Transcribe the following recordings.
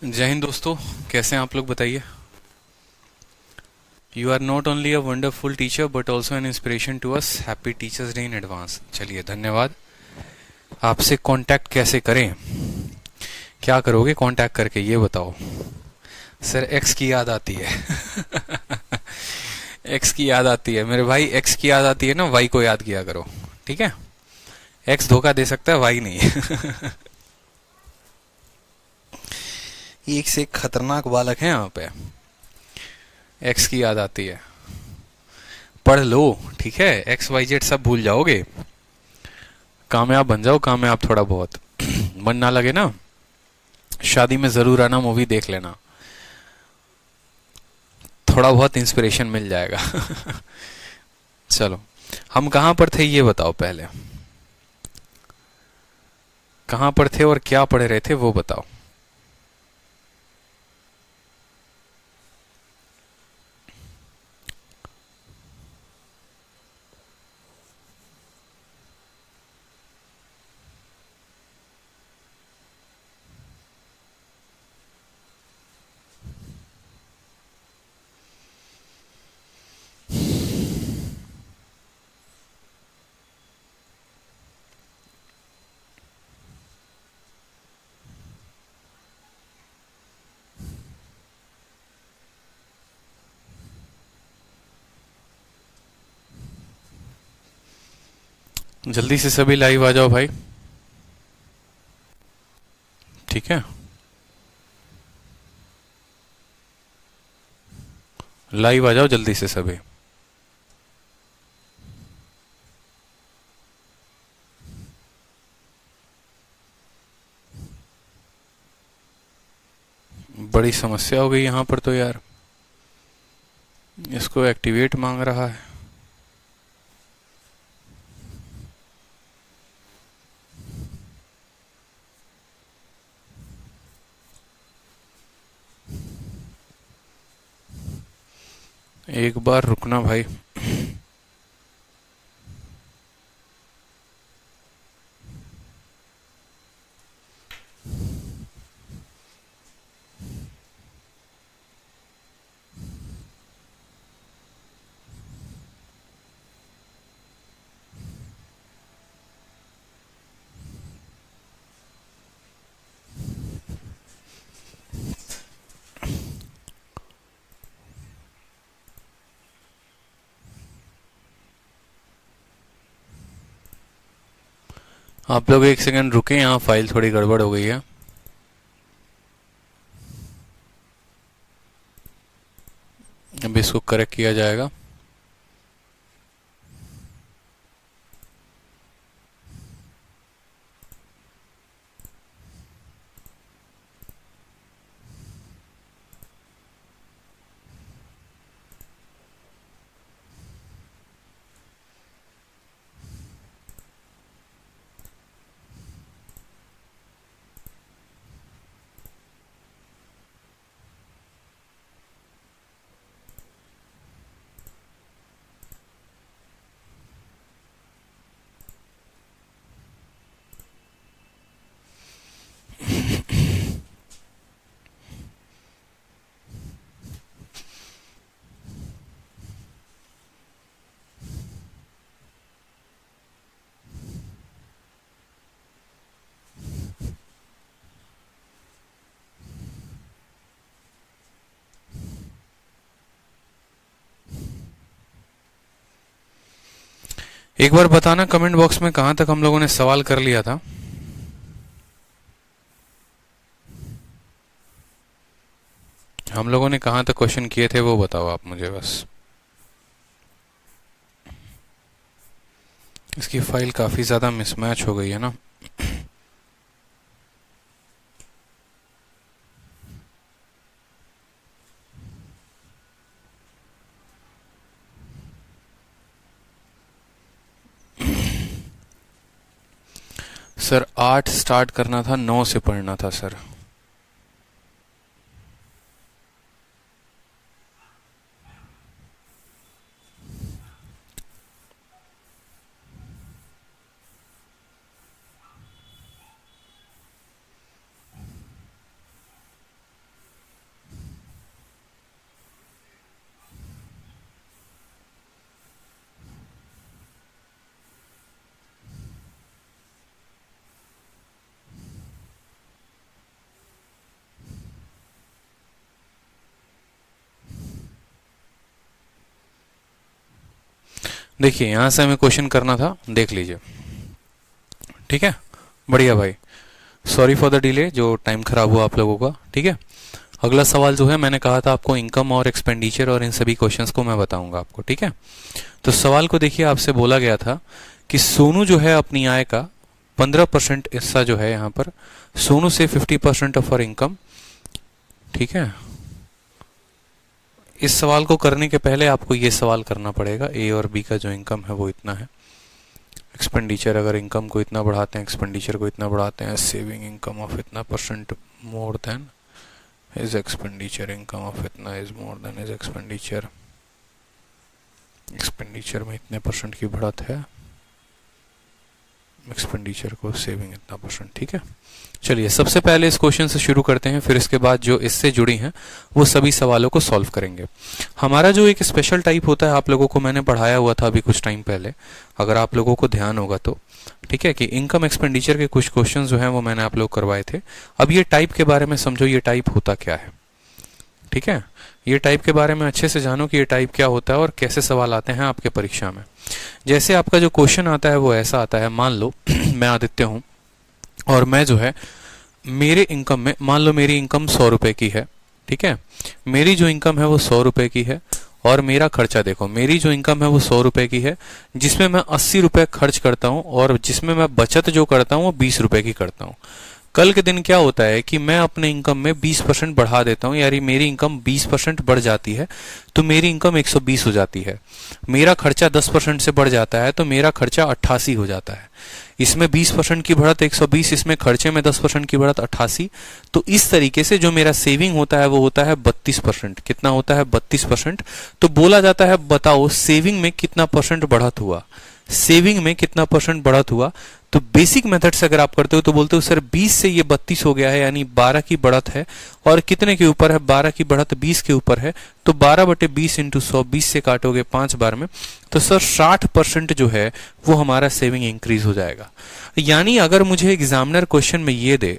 जय हिंद दोस्तों। कैसे हैं आप लोग बताइए। You are not only a wonderful teacher but also an inspiration to us. Happy teachers day in advance. चलिए धन्यवाद। आपसे कांटेक्ट कैसे करें, क्या करोगे कांटेक्ट करके ये बताओ। सर एक्स की याद आती है। एक्स की याद आती है मेरे भाई, एक्स की याद आती है ना, वाई को याद किया करो। ठीक है। एक्स धोखा दे सकता है, वाई नहीं। एक से एक खतरनाक बालक है यहाँ पे। एक्स की याद आती है, पढ़ लो। ठीक है, एक्स वाई जेड सब भूल जाओगे। कामयाब बन जाओ, कामयाब थोड़ा बहुत। मन ना लगे ना, शादी में जरूर आना, मूवी देख लेना, थोड़ा बहुत इंस्पिरेशन मिल जाएगा। चलो, हम कहाँ पर थे ये बताओ पहले। कहाँ पर थे और क्या पढ़ रहे थे वो बताओ। जल्दी से सभी लाइव आ जाओ भाई। ठीक है, लाइव आ जाओ जल्दी से सभी। बड़ी समस्या हो गई यहाँ पर तो यार, इसको एक्टिवेट मांग रहा है। एक बार रुकना भाई। आप लोग एक सेकंड रुके, यहाँ फाइल थोड़ी गड़बड़ हो गई है। अब इसको करेक्ट किया जाएगा। एक बार बताना कमेंट बॉक्स में कहाँ तक हम लोगों ने सवाल कर लिया था। हम लोगों ने कहाँ तक क्वेश्चन किए थे वो बताओ आप मुझे बस। इसकी फाइल काफ़ी ज़्यादा मिसमैच हो गई है ना। सर 8 स्टार्ट करना था, 9 से पढ़ना था सर। देखिए यहां से हमें क्वेश्चन करना था, देख लीजिए, ठीक है, बढ़िया भाई, सॉरी फॉर द डिले, जो टाइम खराब हुआ आप लोगों का, ठीक है। अगला सवाल जो है, मैंने कहा था आपको इनकम और एक्सपेंडिचर और इन सभी क्वेश्चंस को मैं बताऊंगा आपको, ठीक है। तो सवाल को देखिए, आपसे बोला गया था कि सोनू जो है अपनी आय का 15% हिस्सा जो है यहाँ पर, सोनू से 50% ऑफ हर इनकम, ठीक है। इस सवाल को करने के पहले आपको ये सवाल करना पड़ेगा, ए और बी का जो इनकम है वो इतना है, एक्सपेंडिचर अगर इनकम को इतना बढ़ाते हैं, एक्सपेंडिचर को इतना बढ़ाते हैं, सेविंग इनकम ऑफ इतना percent more than is expenditure, income of इतना is more than is expenditure, expenditure में इतने परसेंट की बढ़त है, एक्सपेंडिचर को सेविंग इतना परसेंट, ठीक है। चलिए सबसे पहले इस क्वेश्चन से शुरू करते हैं, फिर इसके बाद जो इससे जुड़ी हैं वो सभी सवालों को सॉल्व करेंगे। हमारा जो एक स्पेशल टाइप होता है, आप लोगों को मैंने पढ़ाया हुआ था अभी कुछ टाइम पहले, अगर आप लोगों को ध्यान होगा तो, ठीक है, कि इनकम एक्सपेंडिचर के कुछ क्वेश्चन जो हैं वो मैंने आप लोग करवाए थे। अब ये टाइप के बारे में समझो, ये टाइप होता क्या है, ठीक है। ये टाइप के बारे में अच्छे से जानो कि ये टाइप क्या होता है और कैसे सवाल आते हैं आपके परीक्षा में। जैसे आपका जो क्वेश्चन आता है वो ऐसा आता है, मान लो मैं आदित्य हूं और मैं जो है मेरे इनकम में, मान लो मेरी इनकम 100 रुपए की है, ठीक है, मेरी जो इनकम है वो 100 रुपए की है और मेरा खर्चा देखो, मेरी जो इनकम है वो 100 रुपए की है, जिसमें मैं 80 रुपए खर्च करता हूं और जिसमें मैं बचत जो करता हूं वो 20 रुपए की करता हूं। कल के दिन क्या होता है कि मैं अपने इनकम में 20% बढ़ा देता हूं, यानी मेरी इनकम 20% बढ़ जाती है तो मेरी इनकम 120 हो जाती है। मेरा खर्चा 10% से बढ़ जाता है तो मेरा खर्चा 88 हो जाता है। इसमें 20% की बढ़त 120, इसमें खर्चे में 10% की बढ़त 88। तो इस तरीके से जो मेरा सेविंग होता है वो होता है 32%। कितना होता है? 32%। तो बोला जाता है बताओ सेविंग में कितना परसेंट बढ़त हुआ, सेविंग में कितना परसेंट बढ़त हुआ। तो बेसिक मेथड से अगर आप करते हो तो बोलते हो सर 20 से ये 32 हो गया है, यानी 12 की बढ़त है और कितने के ऊपर है? 12 की बढ़त 20 के ऊपर है। तो 12/20 इंटू 100, 20 से काटोगे 5 बार में, तो सर 60% जो है वो हमारा सेविंग इंक्रीज हो जाएगा। यानी अगर मुझे एग्जामिनर क्वेश्चन में ये दे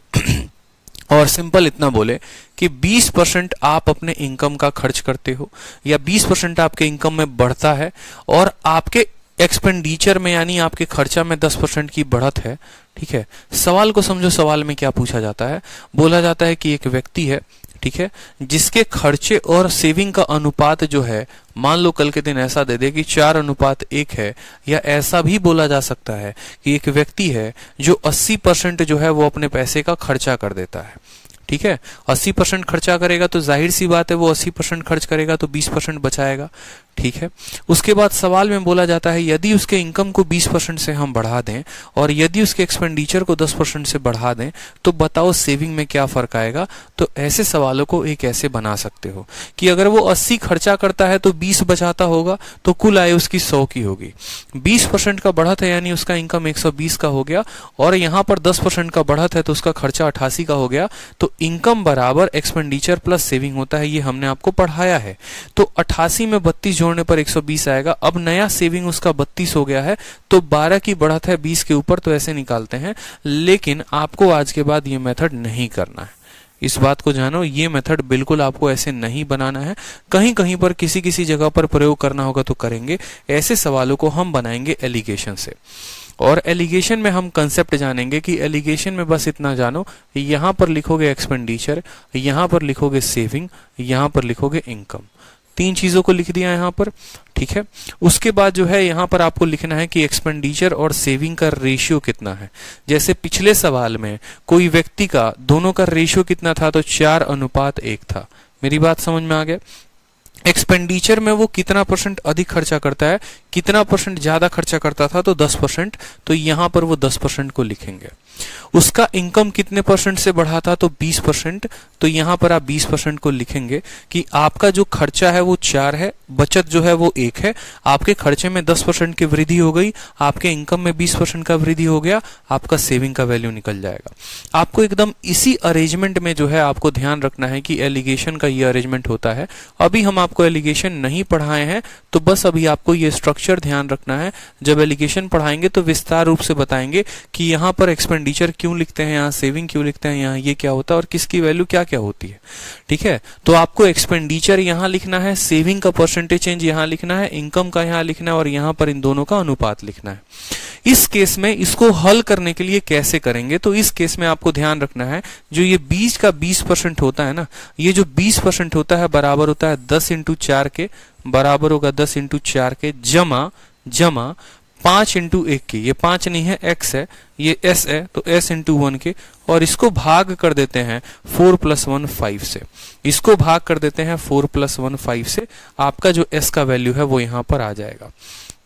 और सिंपल इतना बोले कि 20% आप अपने इनकम का खर्च करते हो या 20% आपके इनकम में बढ़ता है और आपके एक्सपेंडिचर में यानी आपके खर्चा में 10% की बढ़त है, ठीक है। सवाल को समझो, सवाल में क्या पूछा जाता है? बोला जाता है कि एक व्यक्ति है, ठीक है, जिसके खर्चे और सेविंग का अनुपात जो है, मान लो कल के दिन ऐसा दे दे कि 4:1 है, या ऐसा भी बोला जा सकता है कि एक व्यक्ति है जो 80% जो है वो अपने पैसे का खर्चा कर देता है, ठीक है। 80% खर्चा करेगा तो जाहिर सी बात है वो 80% खर्च करेगा तो 20% बचाएगा, ठीक है। उसके बाद सवाल में बोला जाता है यदि उसके इनकम को 20% से हम बढ़ा दें और यदि उसके एक्सपेंडिचर को 10% से बढ़ा दें तो बताओ सेविंग में क्या फर्क आएगा। तो ऐसे सवालों को एक ऐसे बना सकते हो कि अगर वो 80 खर्चा करता है तो 20 बचाता होगा तो कुल आय उसकी 100 की होगी। 20% का बढ़त है यानी उसका इनकम 120 का हो गया और यहाँ पर 10% का बढ़त है तो उसका खर्चा 88 का हो गया। तो इनकम बराबर एक्सपेंडिचर प्लस सेविंग होता है, ये हमने आपको पढ़ाया है। तो 88 में 32 जोड़ने पर 120 आएगा। अब नया सेविंग उसका 32 हो गया है तो 12 की बढ़त है 20 के ऊपर, तो ऐसे निकालते हैं। लेकिन आपको आज के बाद ये मेथड नहीं करना है, इस बात को जानो, ये मेथड बिल्कुल आपको ऐसे नहीं बनाना है। कहीं कहीं पर किसी किसी जगह पर प्रयोग करना होगा तो करेंगे। ऐसे सवालों को हम बनाएंगे एलिगेशन से, और एलिगेशन में हम कंसेप्ट जानेंगे कि एलिगेशन में बस इतना जानो, यहां पर लिखोगे एक्सपेंडिचर, यहां पर लिखोगे सेविंग, यहां पर लिखोगे इनकम। 3 चीजों को लिख दिया यहां पर, ठीक है। उसके बाद जो है यहां पर आपको लिखना है कि एक्सपेंडिचर और सेविंग का रेशियो कितना है। जैसे पिछले सवाल में कोई व्यक्ति का दोनों का रेशियो कितना था, तो 4:1 था। मेरी बात समझ में आ गया? एक्सपेंडिचर में वो कितना परसेंट अधिक खर्चा करता है, कितना परसेंट ज्यादा खर्चा करता था, तो 10%। तो यहां पर वो 10% को लिखेंगे। उसका इनकम कितने परसेंट से बढ़ा था, तो 20%। तो यहां पर आप 20% को लिखेंगे कि आपका जो खर्चा है वो 4 है, बचत जो है वो 1 है। आपके खर्चे में 10% की वृद्धि हो गई, आपके इनकम में 20% का वृद्धि हो गया, आपका सेविंग का वैल्यू निकल जाएगा। आपको एकदम इसी अरेंजमेंट में जो है आपको ध्यान रखना है कि एलिगेशन का ये अरेंजमेंट होता है। अभी हम आपको एलिगेशन नहीं पढ़ाए हैं तो बस अभी आपको ये स्ट्रक्चर ध्यान रखना है। जब एलिगेशन पढ़ाएंगे तो विस्तार रूप से बताएंगे कि यहाँ पर एक्सपेंडिचर एक्सपेंडिचर क्यों लिखते हैं, यहाँ सेविंग क्यों लिखते हैं, यहाँ ये क्या होता है और किसकी वैल्यू क्या क्या होती है। ठीक है, तो आपको एक्सपेंडिचर यहाँ लिखना है, सेविंग का परसेंटेज चेंज यहाँ लिखना है, इनकम का यहाँ लिखना है और यहाँ पर इन दोनों का अनुपात लिखना है। इस केस में इसको हल करने के लिए कैसे करेंगे, तो इस केस में आपको ध्यान रखना है जो ये 20 का 20% होता है ना, ये जो 20% होता है बराबर होता है 10 इंटू 4 के, बराबर होगा 10 इंटू 4 के जमा 5 इंटू 1 के, ये 5 नहीं है x है, ये s है तो s इंटू 1 के, और इसको भाग कर देते हैं 4 + 1 5 से, इसको भाग कर देते हैं 4 + 1 5 से, आपका जो s का वैल्यू है वो यहां पर आ जाएगा।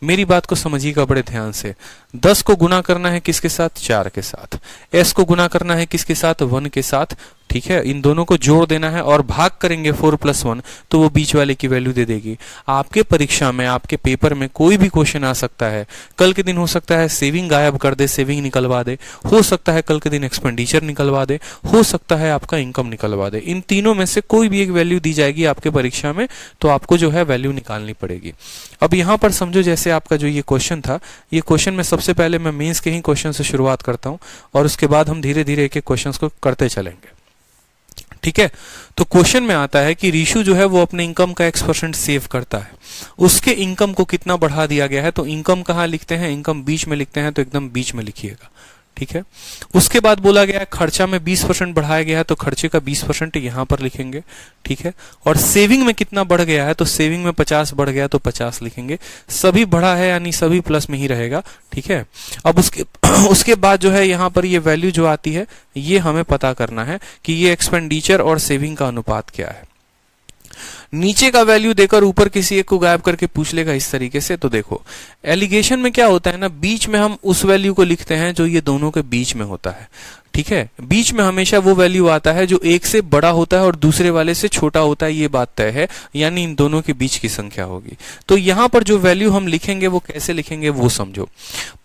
मेरी बात को समझिएगा बड़े ध्यान से, 10 को गुना करना है किसके साथ, 4 के साथ, s को गुना करना है किसके साथ, 1 के साथ। ठीक है, इन दोनों को जोड़ देना है और भाग करेंगे 4 + 1 तो वो बीच वाले की वैल्यू दे देगी। आपके परीक्षा में, आपके पेपर में कोई भी क्वेश्चन आ सकता है। कल के दिन हो सकता है सेविंग गायब कर दे, सेविंग निकलवा दे, हो सकता है कल के दिन एक्सपेंडिचर निकलवा दे, हो सकता है आपका इनकम निकलवा दे। इन तीनों में से कोई भी एक वैल्यू दी जाएगी आपके परीक्षा में, तो आपको जो है वैल्यू निकालनी पड़ेगी। अब यहाँ पर समझो जैसे आपका जो ये क्वेश्चन था, ये क्वेश्चन में सबसे पहले मैं मेंस के ही क्वेश्चन से शुरुआत करता हूँ और उसके बाद हम धीरे धीरे एक एक क्वेश्चन को करते चलेंगे। ठीक है, तो क्वेश्चन में आता है कि रीशु जो है वो अपने इनकम का x% सेव करता है, उसके इनकम को कितना बढ़ा दिया गया है। तो इनकम कहाँ लिखते हैं, इनकम बीच में लिखते हैं, तो एकदम बीच में लिखिएगा। ठीक है, उसके बाद बोला गया है खर्चा में 20% बढ़ाया गया है, तो खर्चे का 20% यहां पर लिखेंगे। ठीक है, और सेविंग में कितना बढ़ गया है, तो सेविंग में 50 बढ़ गया तो 50 लिखेंगे। सभी बढ़ा है यानी सभी प्लस में ही रहेगा। ठीक है, अब उसके बाद जो है यहाँ पर ये वैल्यू जो आती है ये हमें पता करना है कि ये एक्सपेंडिचर और सेविंग का अनुपात क्या है। नीचे का वैल्यू देकर ऊपर किसी एक को गायब करके पूछ लेगा इस तरीके से। तो देखो एलिगेशन में क्या होता है ना, बीच में हम उस वैल्यू को लिखते हैं जो ये दोनों के बीच में होता है। ठीक है, बीच में हमेशा वो वैल्यू आता है जो एक से बड़ा होता है और दूसरे वाले से छोटा होता है, ये बात तय है, यानी इन दोनों के बीच की संख्या होगी। तो यहां पर जो वैल्यू हम लिखेंगे वो कैसे लिखेंगे वो समझो।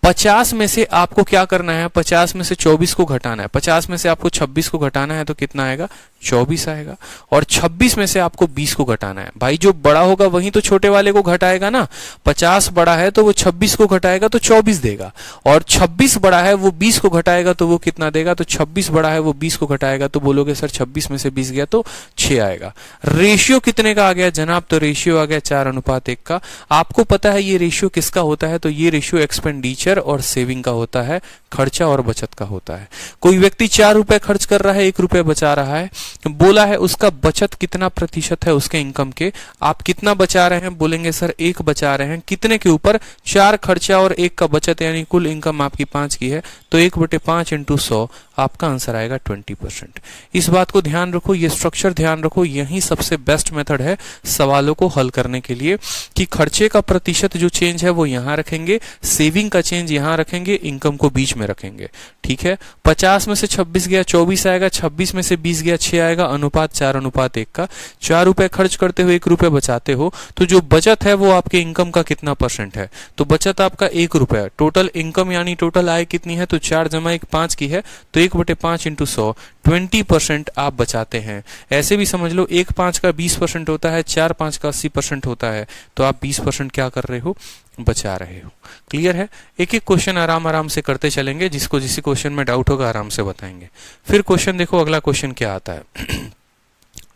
50 में से आपको क्या करना है, 50 में से 24 को घटाना है, 50 में से आपको 26 को घटाना है तो कितना आएगा, 24 आएगा, और 26 में से आपको 20 को घटाना है। भाई जो बड़ा होगा वही तो छोटे वाले को घटाएगा ना, 50 बड़ा है तो वो 26 को घटाएगा तो 24 देगा, और 26 बड़ा है वो 20 को घटाएगा तो वो कितना देगा, तो 26 बड़ा है वो 20 को घटाएगा तो बोलोगे सर 26 में से 20 गया तो 6 आएगा। रेशियो कितने का आ गया जनाब, तो रेशियो आ गया 4:1 का। आपको पता है ये रेशियो किसका होता है, तो ये रेशियो एक्सपेंडिचर और सेविंग का होता है, खर्चा और बचत का होता है। कोई व्यक्ति 4 रुपए खर्च कर रहा है, 1 रुपए बचा रहा है, बोला है उसका बचत कितना प्रतिशत है उसके इनकम के, आप कितना बचा रहे हैं, बोलेंगे सर 1 बचा रहे हैं, कितने के ऊपर, 4 खर्चा और 1 का बचत, यानी कुल इनकम आपकी 5 की है, तो 1/5 × 100 आपका आंसर आएगा 20%। इस बात को ध्यान रखो, ये स्ट्रक्चर ध्यान रखो, यही सबसे बेस्ट मेथड है सवालों को हल करने के लिए, कि खर्चे का प्रतिशत जो चेंज है वो यहां रखेंगे, सेविंग का चेंज यहां रखेंगे, इनकम को बीच में रखेंगे। ठीक है, 50 में से 26 गया 24 आएगा, 26 में से 20 गया 6 आएगा, अनुपात 4:1 का। 4 रुपए खर्च करते हुए 1 रुपए बचाते हो, तो जो बचत है वो आपके इनकम का कितना % है, तो बचत आपका 1 रुपए है। टोटल इनकम यानी टोटल आय कितनी है, तो 4 + 1 5 की है, तो 1/5 × 100 20% आप बचाते हैं। ऐसे भी समझ लो 1 5 का 20% होता है, 4 5 का 80% होता है, तो आप 20% क्या कर रहे हो, बचा रहे हो। क्लियर है, एक एक क्वेश्चन आराम आराम से करते चलेंगे, जिसको जिस क्वेश्चन में डाउट होगा आराम से बताएंगे। फिर क्वेश्चन देखो अगला क्वेश्चन क्या आता है।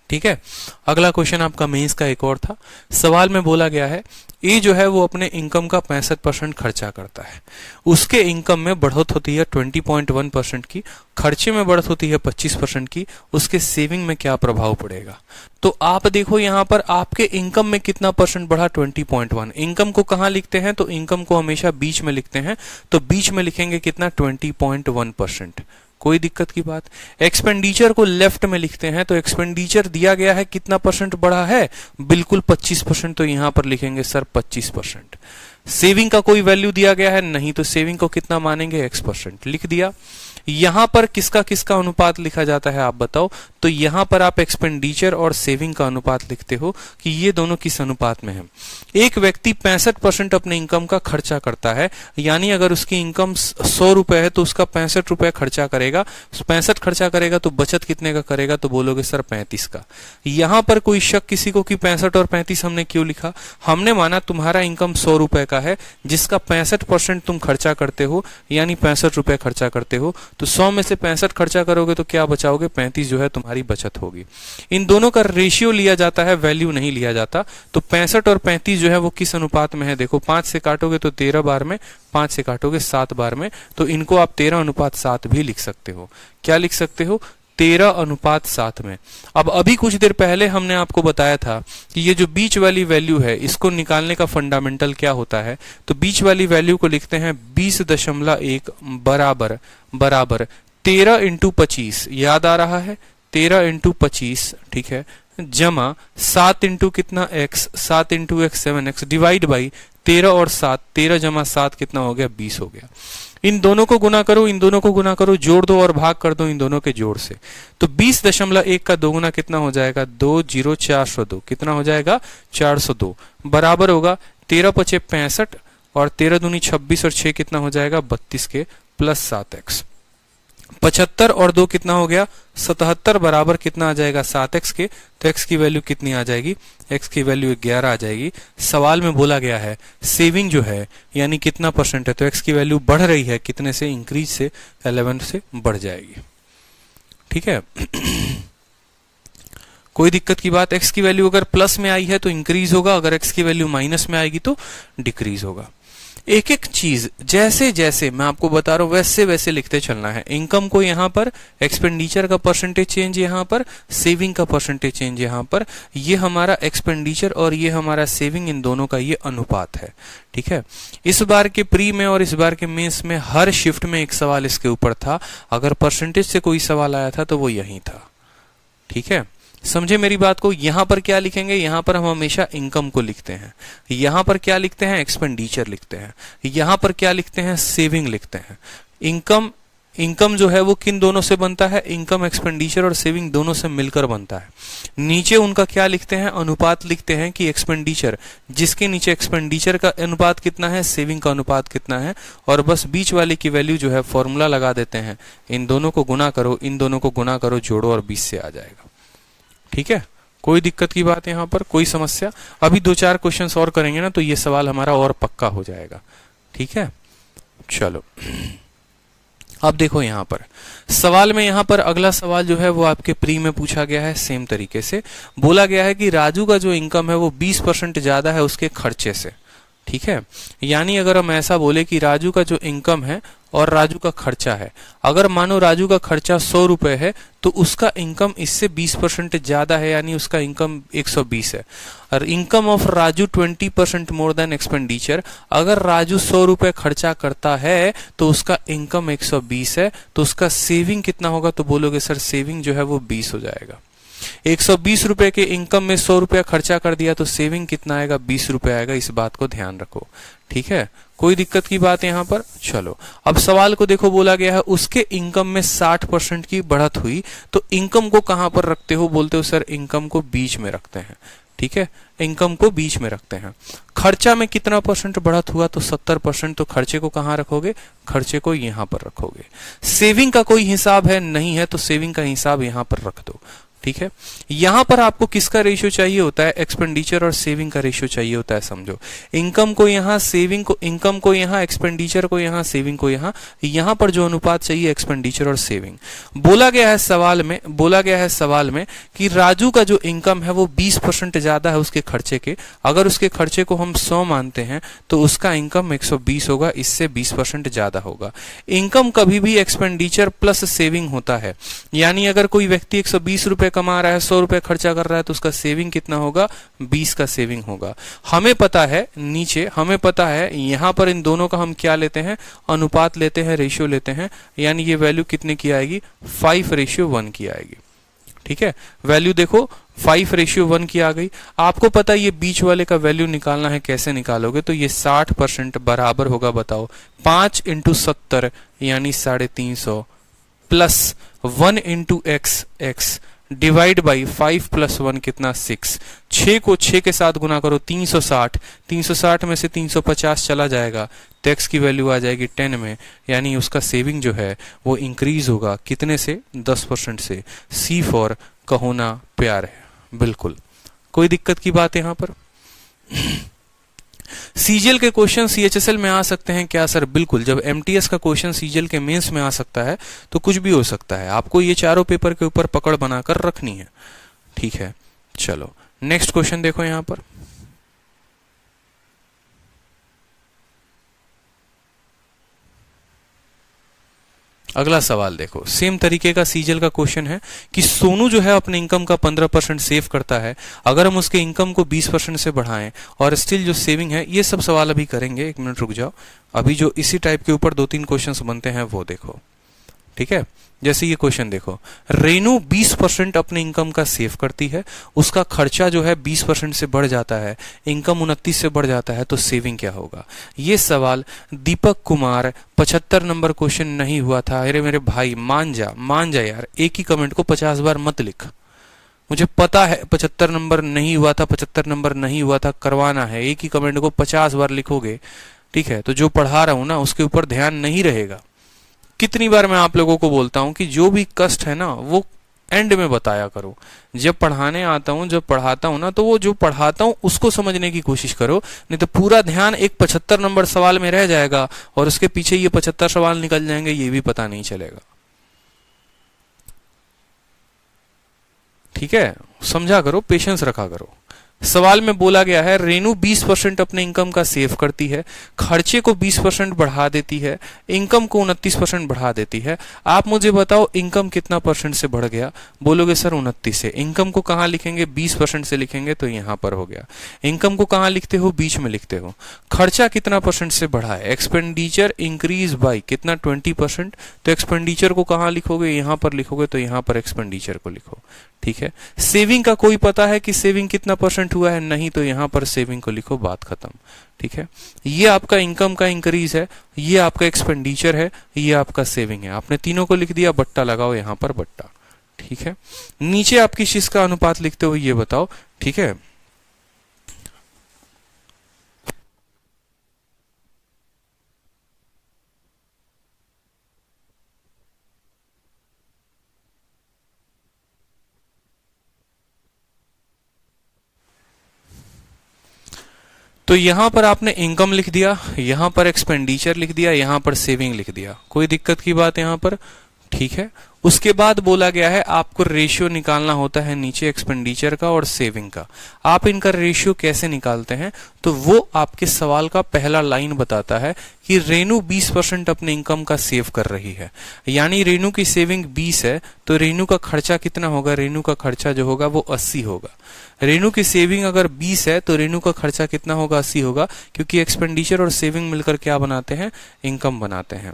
ठीक है, अगला क्वेश्चन आपका मेंस का एक और था। सवाल में बोला गया है ए जो है वो अपने इनकम का 65% खर्चा करता है, उसके इनकम में बढ़ोत होती है 20.1% की, खर्चे में बढ़त होती है 25% की, उसके सेविंग में क्या प्रभाव पड़ेगा। तो आप देखो यहाँ पर आपके इनकम में कितना % बढ़ा, 20.1। इनकम को कहाँ लिखते हैं, तो इनकम को हमेशा बीच में लिखते हैं, तो बीच में लिखेंगे कितना, 20.1%। कोई दिक्कत की बात। एक्सपेंडिचर को लेफ्ट में लिखते हैं, तो एक्सपेंडिचर दिया गया है कितना % बढ़ा है, बिल्कुल 25%, तो यहां पर लिखेंगे सर 25%। सेविंग का कोई वैल्यू दिया गया है नहीं, तो सेविंग को कितना मानेंगे, x% लिख दिया। यहां पर किसका किसका अनुपात लिखा जाता है आप बताओ, तो तो यहां पर आप एक्सपेंडिचर और सेविंग का अनुपात लिखते हो कि ये दोनों किस अनुपात में है। एक व्यक्ति 65% अपने इनकम का खर्चा करता है, यानी अगर उसकी इनकम 100 रुपए है तो उसका 65 रुपए खर्चा करेगा। 65 खर्चा करेगा तो बचत कितने का करेगा, तो बोलोगे सर 35 का। यहां पर कोई शक किसी को कि 65 और 35 हमने क्यों लिखा? हमने माना तुम्हारा इनकम 100 रुपए का है, जिसका 65% तुम खर्चा करते हो, यानी 65 रुपए खर्चा करते हो, तो 100 में से 65 खर्चा करोगे तो क्या बचाओगे? 35 जो है तुम्हारी बचत होगी। इन दोनों का रेशियो लिया जाता है, वैल्यू नहीं लिया जाता। तो 65 और 35 जो है वो किस अनुपात में है? देखो 5 से काटोगे तो 13 बार में, 5 से काटोगे 7 बार में, तो इनको आप 13:7 भी लिख सकते हो। क्या लिख सकते हो? 13:7 में। अब अभी कुछ देर पहले हमने आपको बताया था कि ये जो बीच वाली वैल्यू है, इसको निकालने का फंडामेंटल क्या होता है? तो बीच वाली वैल्यू को लिखते हैं 20.1 बराबर 13 × 25, याद आ रहा है? 13 × 25, ठीक है, जमा 7 × कितना x, 7 × x 7x divide by 13 और 7, 13 जमा 7 कितना हो गया? 20 हो गया। इन दोनों को गुना करो, इन दोनों को गुना करो, जोड़ दो और भाग कर दो इन दोनों के जोड़ से। तो 20.1 का दोगुना कितना हो जाएगा? 402। कितना हो जाएगा? 402 बराबर होगा 13 × 5 = 65 और 13 दूनी 26 और 6 कितना हो जाएगा? 32 के प्लस 7x। 75 और 2 कितना हो गया? 77 बराबर कितना आ जाएगा? 7x के। तो x की वैल्यू कितनी आ जाएगी? x की वैल्यू 11 आ जाएगी। सवाल में बोला गया है सेविंग जो है यानी कितना परसेंट है, तो x की वैल्यू बढ़ रही है, कितने से? इंक्रीज से, 11 से बढ़ जाएगी। ठीक है। कोई दिक्कत की बात? x की वैल्यू अगर प्लस में आई है तो इंक्रीज होगा, अगर x की वैल्यू माइनस में आएगी तो डिक्रीज होगा। एक एक चीज जैसे जैसे मैं आपको बता रहा हूं वैसे वैसे लिखते चलना है। इनकम को यहां पर, एक्सपेंडिचर का परसेंटेज चेंज यहां पर, सेविंग का परसेंटेज चेंज यहां पर, ये हमारा एक्सपेंडिचर और ये हमारा सेविंग, इन दोनों का ये अनुपात है। ठीक है। इस बार के प्री में और इस बार के मेंस में हर शिफ्ट में एक सवाल इसके ऊपर था। अगर परसेंटेज से कोई सवाल आया था तो वो यही था। ठीक है, समझे मेरी बात को? यहां पर क्या लिखेंगे? यहां पर हम हमेशा इनकम को लिखते हैं। यहां पर क्या लिखते हैं? एक्सपेंडिचर लिखते हैं। यहां पर क्या लिखते हैं? सेविंग लिखते हैं। इनकम जो है वो किन दोनों से बनता है? इनकम, एक्सपेंडिचर और सेविंग दोनों से मिलकर बनता है। नीचे उनका क्या लिखते हैं? अनुपात लिखते हैं कि एक्सपेंडिचर, जिसके नीचे एक्सपेंडिचर का अनुपात कितना है, सेविंग का अनुपात कितना है, और बस बीच वाले की वैल्यू जो है फॉर्मूला लगा देते हैं। इन दोनों को गुना करो, इन दोनों को गुना करो, जोड़ो और 20 से आ जाएगा। ठीक है, कोई दिक्कत की बात यहां पर? कोई समस्या? अभी 2-4 क्वेश्चंस और करेंगे ना तो ये सवाल हमारा और पक्का हो जाएगा। ठीक है, चलो अब देखो यहां पर सवाल में, यहां पर अगला सवाल जो है वो आपके प्री में पूछा गया है। सेम तरीके से बोला गया है कि राजू का जो इनकम है वो 20% ज्यादा है उसके खर्चे से। ठीक है, यानी अगर हम ऐसा बोले कि राजू का जो इनकम है और राजू का खर्चा है, अगर मानो राजू का खर्चा 100 रुपए है तो उसका इनकम इससे 20% ज्यादा है, यानी उसका इनकम 120 है। और income of Raju 20% more than expenditure, अगर राजू 100 रुपए खर्चा करता है तो उसका इनकम 120 है, तो उसका सेविंग कितना होगा? तो बोलोगे सर सेविंग जो है वो 20 हो जाएगा। 120 रुपए के इनकम में 100 रुपया खर्चा कर दिया तो सेविंग कितना आएगा? 20 रुपए आएगा। इस बात को ध्यान रखो। ठीक है, कोई दिक्कत की बात यहां पर? चलो अब सवाल को देखो, बोला गया है उसके इनकम में 60% की बढ़त हुई, तो इनकम को कहां पर रखते हो? बोलते हो सर इनकम को बीच में रखते हैं। ठीक है, इनकम को बीच में रखते हैं। खर्चा में कितना परसेंट बढ़त हुआ? तो 70%, तो खर्चे को कहां रखोगे? खर्चे को यहां पर रखोगे। सेविंग का कोई हिसाब है? नहीं है, तो सेविंग का हिसाब यहां पर रख दो। ठीक है, यहां पर आपको किसका रेशियो चाहिए होता है? एक्सपेंडिचर और सेविंग का रेशियो चाहिए होता है। समझो, इनकम को यहां, सेविंग को, इनकम को यहां, एक्सपेंडिचर को यहां, सेविंग को यहां। यहां पर जो अनुपात चाहिए एक्सपेंडिचर और सेविंग। बोला गया है सवाल में कि राजू का जो इनकम है वो 20% ज्यादा है उसके खर्चे के। अगर उसके खर्चे को हम 100 मानते हैं तो उसका इनकम 120 होगा, इससे 20% ज्यादा होगा। इनकम कभी भी एक्सपेंडिचर प्लस सेविंग होता है, यानी अगर कोई व्यक्ति 120 रुपए कमा रहा है, 100 रुपए खर्चा कर रहा है, तो उसका सेविंग कितना होगा? 20 का सेविंग होगा। हमें पता है नीचे, हमें पता है यहां पर इन दोनों का हम क्या लेते हैं? अनुपात लेते हैं, रेशियो लेते हैं, यानी ये वैल्यू कितने की आएगी? 5:1 की आएगी। ठीक है, वैल्यू देखो 5:1 की आ गई। आपको पता है ये बीच वाले का वैल्यू निकालना है, कैसे निकालोगे? तो ये 60% बराबर होगा, बताओ 5 × 70 यानी 350 प्लस 1 × x डिवाइड बाई 5 + 1 कितना 6, 6 को 6 के साथ गुना करो 360, 360 में से 350 चला जाएगा तो x की वैल्यू आ जाएगी 10 में, यानी उसका सेविंग जो है वो इंक्रीज होगा कितने से, 10% से। C फॉर कहो ना प्यार है। बिल्कुल, कोई दिक्कत की बात है यहां पर? सीजीएल के क्वेश्चन सीएचएसएल में आ सकते हैं क्या सर? बिल्कुल, जब एमटीएस का क्वेश्चन सीजीएल के मेंस में आ सकता है तो कुछ भी हो सकता है। आपको ये चारों पेपर के ऊपर पकड़ बनाकर रखनी है, ठीक है। चलो नेक्स्ट क्वेश्चन देखो यहां पर। अगला सवाल देखो, सेम तरीके का सीजीएल का क्वेश्चन है कि सोनू जो है अपने इनकम का 15% सेव करता है, अगर हम उसके इनकम को 20% से बढ़ाएं और स्टिल जो सेविंग है, ये सब सवाल अभी करेंगे, 1 मिनट रुक जाओ। अभी जो इसी टाइप के ऊपर 2-3 क्वेश्चंस बनते हैं वो देखो, ठीक है। जैसे ये क्वेश्चन देखो, रेनू 20% अपने इनकम का सेव करती है, उसका खर्चा जो है 20% से बढ़ जाता है, इनकम 29 से बढ़ जाता है, तो सेविंग क्या होगा? ये सवाल दीपक कुमार 75 नंबर क्वेश्चन नहीं हुआ था। अरे मेरे भाई मान जा यार, एक ही कमेंट को 50 बार मत लिख। मुझे पता है 75 नंबर नहीं हुआ था, 75 नंबर नहीं हुआ था, करवाना है। एक ही कमेंट को 50 बार लिखोगे, ठीक है, तो जो पढ़ा रहा हूं ना उसके ऊपर ध्यान नहीं रहेगा। कितनी बार मैं आप लोगों को बोलता हूं कि जो भी कष्ट है ना वो एंड में बताया करो। जब पढ़ाने आता हूं, जब पढ़ाता हूं ना, तो वो जो पढ़ाता हूं उसको समझने की कोशिश करो, नहीं तो पूरा ध्यान एक 75 नंबर सवाल में रह जाएगा और उसके पीछे ये 75 सवाल निकल जाएंगे, ये भी पता नहीं चलेगा। ठीक है, समझा करो, पेशेंस रखा करो। सवाल में बोला गया है रेनू 20% अपने इनकम का सेव करती है, खर्चे को 20% बढ़ा देती है, इनकम को 29% बढ़ा देती है। आप मुझे बताओ इनकम कितना परसेंट से बढ़ गया? बोलोगे सर 29 से। इनकम को कहां लिखेंगे? 20% से लिखेंगे, तो यहां पर हो गया। इनकम को कहां लिखते हो? बीच में लिखते हो। खर्चा कितना परसेंट से बढ़ा है? एक्सपेंडिचर इंक्रीज बाई कितना? 20%। तो एक्सपेंडिचर को कहां लिखोगे? यहां पर लिखोगे, तो यहां पर एक्सपेंडिचर को लिखो, ठीक है। सेविंग का कोई पता है कि सेविंग कितना परसेंट हुआ है? नहीं, तो यहां पर सेविंग को लिखो, बात खत्म, ठीक है। ये आपका इनकम का इंक्रीज है, ये आपका एक्सपेंडिचर है, ये आपका सेविंग है। आपने तीनों को लिख दिया, बट्टा लगाओ यहां पर बट्टा, ठीक है। नीचे आप किस चीज का अनुपात लिखते हो ये बताओ, ठीक है। तो यहां पर आपने इनकम लिख दिया, यहां पर एक्सपेंडिचर लिख दिया, यहां पर सेविंग लिख दिया, कोई दिक्कत की बात यहां पर, ठीक है। उसके बाद बोला गया है आपको रेशियो निकालना होता है नीचे एक्सपेंडिचर का और सेविंग का। आप इनका रेशियो कैसे निकालते हैं? तो वो आपके सवाल का पहला लाइन बताता है कि रेनू 20% अपने इनकम का सेव कर रही है, यानी रेनू की सेविंग 20 है, तो रेनू का खर्चा कितना होगा? रेनू का खर्चा जो होगा वो 80 होगा। रेनू की सेविंग अगर 20 है तो रेनू का खर्चा कितना होगा? 80 होगा, क्योंकि एक्सपेंडिचर और सेविंग मिलकर क्या बनाते हैं? इनकम बनाते हैं,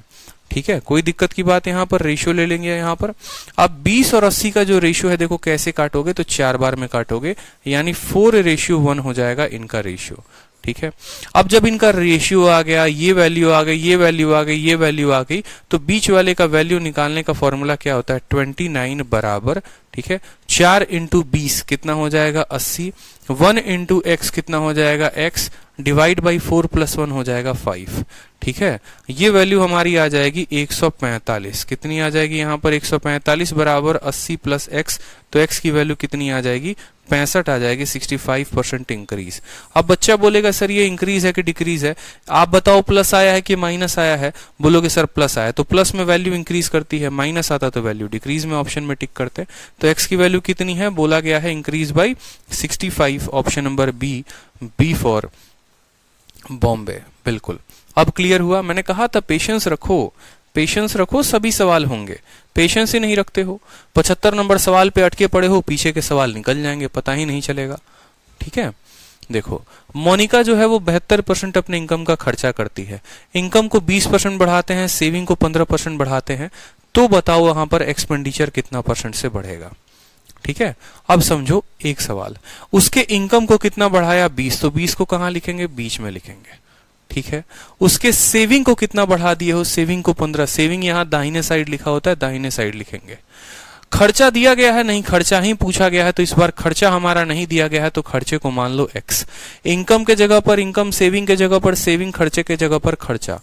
ठीक है। कोई दिक्कत की बात यहां पर? रेशियो ले लेंगे यहां पर। अब 20 और 80 का जो रेशियो है देखो कैसे काटोगे, तो 4 बार में काटोगे, यानी 4:1 हो जाएगा इनका रेशियो, ठीक है। अब जब इनका रेशियो आ गया, ये वैल्यू आ गई, ये वैल्यू आ गई, ये वैल्यू आ गई, तो बीच वाले का वैल्यू निकालने का फॉर्मूला क्या होता है? 29 बराबर, ठीक है, 4 × 20 कितना हो जाएगा? 80। 1 × x कितना हो जाएगा? x डिवाइड बाई 4 + 1 हो जाएगा 5, ठीक है। ये वैल्यू हमारी आ जाएगी 145। कितनी आ जाएगी यहां पर? 145 बराबर 80 + x, तो x की वैल्यू कितनी आ जाएगी? 65 आ जाएगी, 65% इंक्रीज। अब बच्चा बोलेगा सर ये इंक्रीज है कि डिक्रीज है? आप बताओ प्लस आया है कि माइनस आया है? बोलोगे सर प्लस आया, तो प्लस में वैल्यू इंक्रीज करती है, माइनस आता तो वैल्यू डिक्रीज में ऑप्शन में टिक करते। तो x की वैल्यू कितनी है? बोला गया है increase by 65, option number B for Bombay. बिल्कुल, अब क्लियर हुआ। मैंने कहा था पेशेंस रखो, पेशेंस रखो, सभी सवाल होंगे। पेशेंस ही नहीं रखते हो, 75 नंबर सवाल पे अटके पड़े हो, पीछे के सवाल निकल जाएंगे, पता ही नहीं चलेगा, ठीक है। देखो मोनिका जो है वो 72% अपने इनकम का खर्चा करती है, इनकम को 20% बढ़ाते हैं, सेविंग को 15% बढ़ाते हैं, तो बताओ वहां पर एक्सपेंडिचर कितना परसेंट से बढ़ेगा? ठीक है। अब समझो एक सवाल, उसके इनकम को कितना बढ़ाया? 20, तो 20 को कहां लिखेंगे? बीच में लिखेंगे, ठीक है। उसके सेविंग को कितना बढ़ा दिए हो? सेविंग को 15, सेविंग यहां दाहिने साइड लिखा होता है, दाहिने साइड लिखेंगे। खर्चा दिया गया है नहीं, खर्चा ही पूछा गया है, तो इस बार खर्चा हमारा नहीं दिया गया है, तो खर्चे को मान लो x। इनकम के जगह पर इनकम, सेविंग के जगह पर सेविंग, खर्चे के जगह पर खर्चा।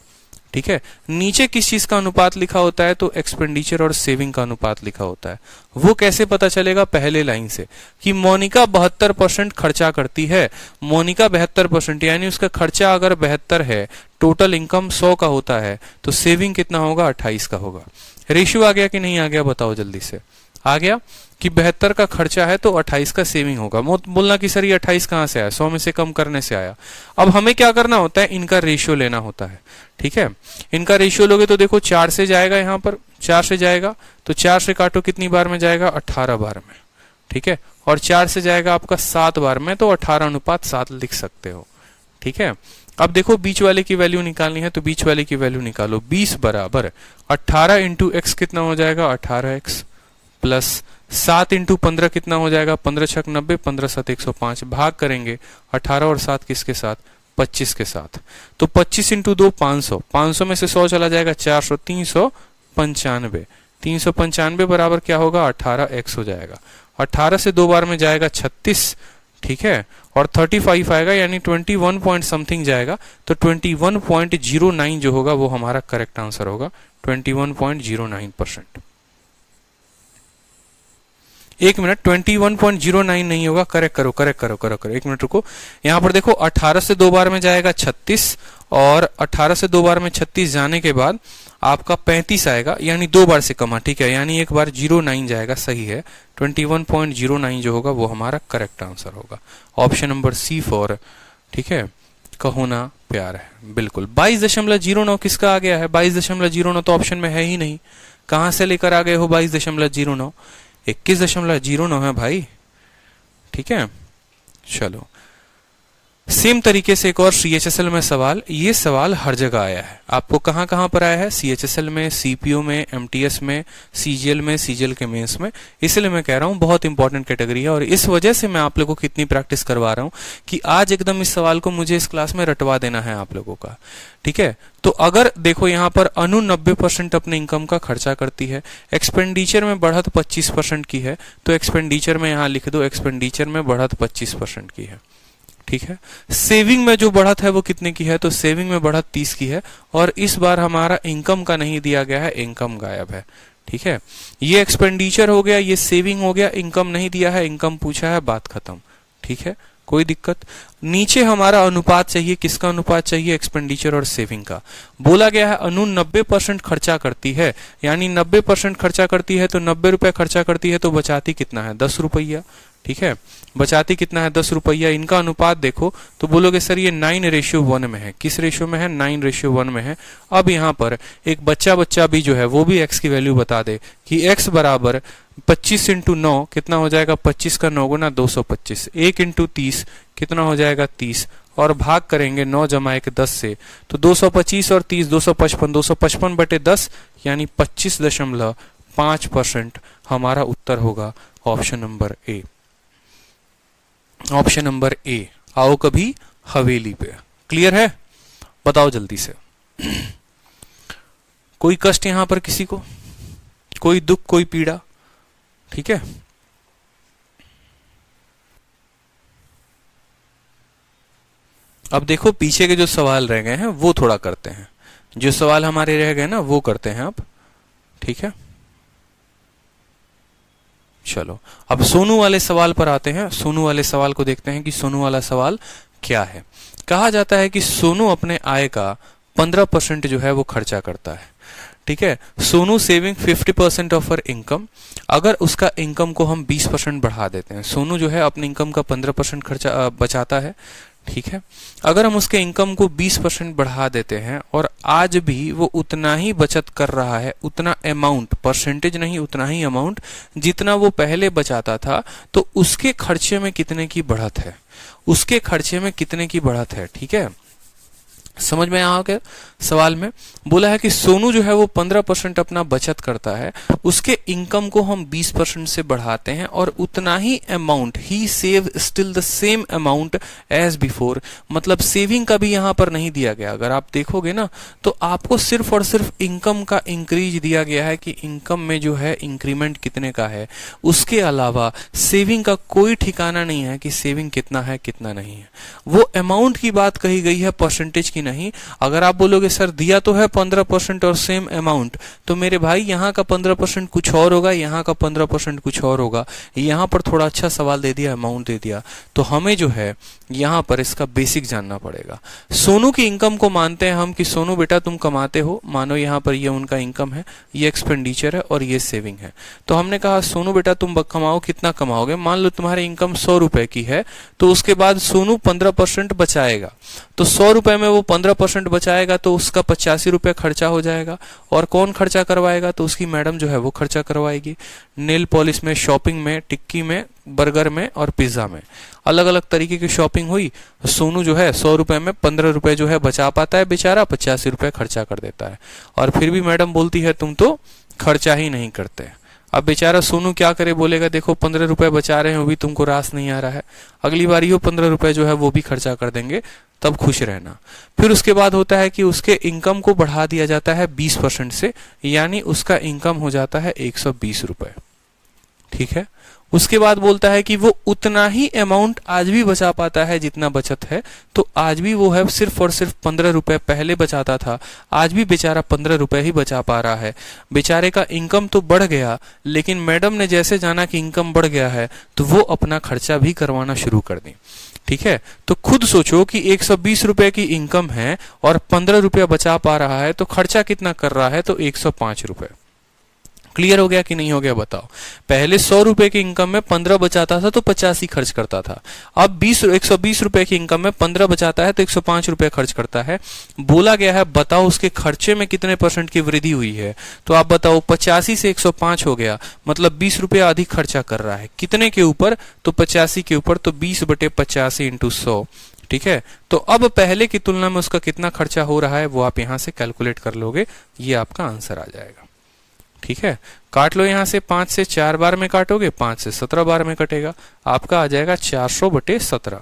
ठीक है, नीचे किस चीज का अनुपात लिखा होता है, तो एक्सपेंडिचर और सेविंग का अनुपात लिखा होता है। वो कैसे पता चलेगा, पहले लाइन से, कि मोनिका 72% खर्चा करती है। मोनिका 72%, यानी उसका खर्चा अगर 72 है, टोटल इनकम 100 का होता है, तो सेविंग कितना होगा, 28 का होगा। रेशियो आ गया कि नहीं आ गया, बताओ जल्दी से। आ गया कि 72 का खर्चा है तो 28 का सेविंग होगा। बोलना कि सर ये 28 कहां से आया, 100 में से कम करने से आया। अब हमें क्या करना होता है, इनका रेशियो लेना होता है। ठीक है, इनका रेशियो लोगे तो देखो 4 से जाएगा, यहाँ पर 4 से जाएगा, तो 4 से काटो कितनी बार में जाएगा, 18 बार में। ठीक है, और 4 से जाएगा आपका 7 बार में, तो 18:7 लिख सकते हो। ठीक है, अब देखो बीच वाले की वैल्यू निकालनी है, तो बीच वाले की वैल्यू निकालो। 20 बराबर 18 इंटू एक्स कितना हो जाएगा, 18x, प्लस 7 इंटू 15 कितना हो जाएगा, 15 छक 90, 15 7 105। भाग करेंगे 18 और 7 किसके साथ, 25 के साथ। तो 25 इंटू 2 500, 500 में से 100 चला जाएगा 400, 395। 395 बराबर क्या होगा, 18x हो जाएगा। 18 से 2 बार में जाएगा 36। ठीक है, और 35 आएगा, यानी 21 पॉइंट समथिंग जाएगा, तो 21.09 जो होगा वो हमारा करेक्ट आंसर होगा, 21.09%। एक मिनट, 21.09 नहीं होगा, करेक्ट करो, करेक्ट करो, करो करो, एक मिनट रुको। यहां पर देखो 18 से 2 बार में जाएगा 36, और 18 से 2 बार में 36 जाने के बाद आपका 35 आएगा, यानी 2 बार से कमा। ठीक है, यानी एक बार 09 जाएगा, सही है। 21.09 जो होगा वो हमारा करेक्ट आंसर होगा, ऑप्शन नंबर C4। ठीक है, कहो ना प्यार है, बिल्कुल। 22.09 किसका आ गया है, 22.09 तो ऑप्शन में है ही नहीं। कहां से लेकर आ गए हो 22.09, 21.09 है भाई। ठीक है, चलो सेम तरीके से एक और CHSL में सवाल। ये सवाल हर जगह आया है, आपको कहां कहां पर आया है, CHSL में, CPO में, MTS में, CGL में, CGL के मेंस में। इसलिए मैं कह रहा हूं बहुत इंपॉर्टेंट कैटेगरी है, और इस वजह से मैं आप लोगों को कितनी प्रैक्टिस करवा रहा हूं कि आज एकदम इस सवाल को मुझे इस क्लास में रटवा देना है आप लोगों का। ठीक है, तो अगर देखो यहाँ पर अनु 90% अपने इनकम का खर्चा करती है, एक्सपेंडिचर में बढ़त 25% की है, तो एक्सपेंडिचर में यहाँ लिख दो, एक्सपेंडिचर में बढ़त 25% की है। ठीक है, सेविंग में जो बढ़त है वो कितने की है, तो सेविंग में बढ़त 30 की है, और इस बार हमारा इनकम का नहीं दिया गया है, इनकम गायब है। ठीक है, ये एक्सपेंडिचर हो गया, ये सेविंग हो गया, इनकम नहीं दिया है, इनकम पूछा है, बात खत्म। ठीक है, कोई दिक्कत। नीचे हमारा अनुपात चाहिए, किसका अनुपात चाहिए, एक्सपेंडिचर और सेविंग का। बोला गया है अनु 90% खर्चा करती है, यानी 90% खर्चा करती है, तो 90 रुपया खर्चा करती है, तो बचाती कितना है, 10 रुपया। ठीक है, बचाती कितना है, 10 रुपया। इनका अनुपात देखो तो बोलोगे सर ये 9:1 में है। किस रेशियो में है, 9:1 में है। अब यहाँ पर एक बच्चा भी जो है वो भी x की वैल्यू बता दे कि x बराबर 25 इंटू 9 कितना हो जाएगा, 25 का 9 गुना 225। 1 इंटू 30 कितना हो जाएगा, 30, और भाग करेंगे 9 जमा 1 10 से, तो 225 और 30 255, 255/10 यानी 25.5% हमारा उत्तर होगा, option number A. Option number A. आओ कभी हवेली पे। क्लियर है, बताओ जल्दी से। कोई कष्ट यहां पर किसी को, कोई दुख, कोई पीड़ा? ठीक है, अब देखो पीछे के जो सवाल रह गए हैं वो थोड़ा करते हैं, जो सवाल हमारे रह गए ना वो करते हैं अब। ठीक है, चलो अब सोनू वाले सवाल पर आते हैं। सोनू वाले सवाल को देखते हैं कि सोनू वाला सवाल क्या है। कहा जाता है कि सोनू अपने आय का 15% जो है वो खर्चा करता है। ठीक है, Sonu saving 50% of her income. अगर उसका इनकम को हम 20% बढ़ा देते हैं, सोनू जो है अपने इनकम का 15% खर्चा बचाता है। ठीक है, अगर हम उसके इनकम को 20% बढ़ा देते हैं और आज भी वो उतना ही बचत कर रहा है, उतना अमाउंट, परसेंटेज नहीं, उतना ही अमाउंट जितना वो पहले बचाता था, तो उसके खर्चे में कितने की बढ़त है, उसके खर्चे में कितने की बढ़त है। ठीक है, समझ में आया के सवाल में बोला है कि सोनू जो है वो 15% अपना बचत करता है, उसके इनकम को हम 20% से बढ़ाते हैं और उतना ही अमाउंट ही save still the same amount as before. मतलब सेविंग का भी यहां पर नहीं दिया गया। अगर आप देखोगे ना तो आपको सिर्फ और सिर्फ इनकम का इंक्रीज दिया गया है कि इनकम में जो है इंक्रीमेंट कितने का है, उसके अलावा सेविंग का कोई ठिकाना नहीं है कि सेविंग कितना है कितना नहीं है। वो अमाउंट की बात कही गई है, परसेंटेज की नहीं। अगर आप बोलोगे सर दिया तो है 15% और सेम अमाउंट, तो मेरे भाई यहाँ का 15% कुछ और होगा, यहाँ का 15% कुछ और होगा। यहाँ पर थोड़ा अच्छा सवाल दे दिया, अमाउंट दे दिया, तो हमें जो है यहाँ पर इसका बेसिक जानना पड़ेगा। सोनू की इनकम को मानते हैं हम कि सोनू बेटा तुम कमाते हो, मानो यहाँ पर ये उनका इनकम है, ये एक्सपेंडिचर है और ये सेविंग है। तो हमने कहा सोनू बेटा तुम कमाओ, कितना कमाओगे? मान लो तुम्हारी इनकम 100 रुपए की है, तो उसके बाद सोनू 15% बचाएगा। तो 100 रुपए में वो 15% बचाएगा तो उसका 85 रुपए खर्चा हो जाएगा। और कौन खर्चा करवाएगा? तो उसकी मैडम जो है वो खर्चा करवाएगी। नेल पॉलिश में, शॉपिंग में, टिक्की में, बर्गर में और पिज्जा में अलग अलग तरीके की शॉपिंग हुई। सोनू जो है 100 रुपए में 15 रुपए जो है बचा पाता है बेचारा, 85 रुपए खर्चा कर देता है। और फिर भी मैडम बोलती है तुम तो खर्चा ही नहीं करते। अब बेचारा सोनू क्या करे? बोलेगा देखो 15 रुपए बचा रहे हैं, वो भी तुमको रास नहीं आ रहा है, अगली बार यो 15 रुपए जो है वो भी खर्चा कर देंगे, तब खुश रहना। फिर उसके बाद होता है कि उसके इनकम को बढ़ा दिया जाता है 20% से, यानी उसका इनकम हो जाता है 120 रुपए। ठीक है। उसके बाद बोलता है कि वो उतना ही अमाउंट आज भी बचा पाता है जितना बचत है। तो आज भी वो है सिर्फ और सिर्फ 15 रुपए पहले बचाता था, आज भी बेचारा 15 रुपए ही बचा पा रहा है। बेचारे का इनकम तो बढ़ गया, लेकिन मैडम ने जैसे जाना कि इनकम बढ़ गया है तो वो अपना खर्चा भी करवाना शुरू कर दी। ठीक है। तो खुद सोचो कि 120 रुपए की इनकम है और 15 रुपया बचा पा रहा है, तो खर्चा कितना कर रहा है? तो 105 रुपए। क्लियर हो गया कि नहीं हो गया बताओ? पहले 100 रुपए की इनकम में 15 बचाता था तो 85 खर्च करता था। अब 120 रुपए की इनकम में 15 बचाता है तो 105 रुपए खर्च करता है। बोला गया है बताओ उसके खर्चे में कितने % की वृद्धि हुई है? तो आप बताओ 85 से 105 हो गया, मतलब 20 रुपया अधिक खर्चा कर रहा है। कितने के ऊपर? तो 85 के ऊपर। तो 20/85 इंटू 100। ठीक है। तो अब पहले की तुलना में उसका कितना खर्चा हो रहा है वो आप यहां से कैलकुलेट कर लोगे, ये आपका आंसर आ जाएगा। ठीक है। काट लो यहां से, 5 से 4 बार में काटोगे, 5 से 17 बार में कटेगा, आपका आ जाएगा 400/17।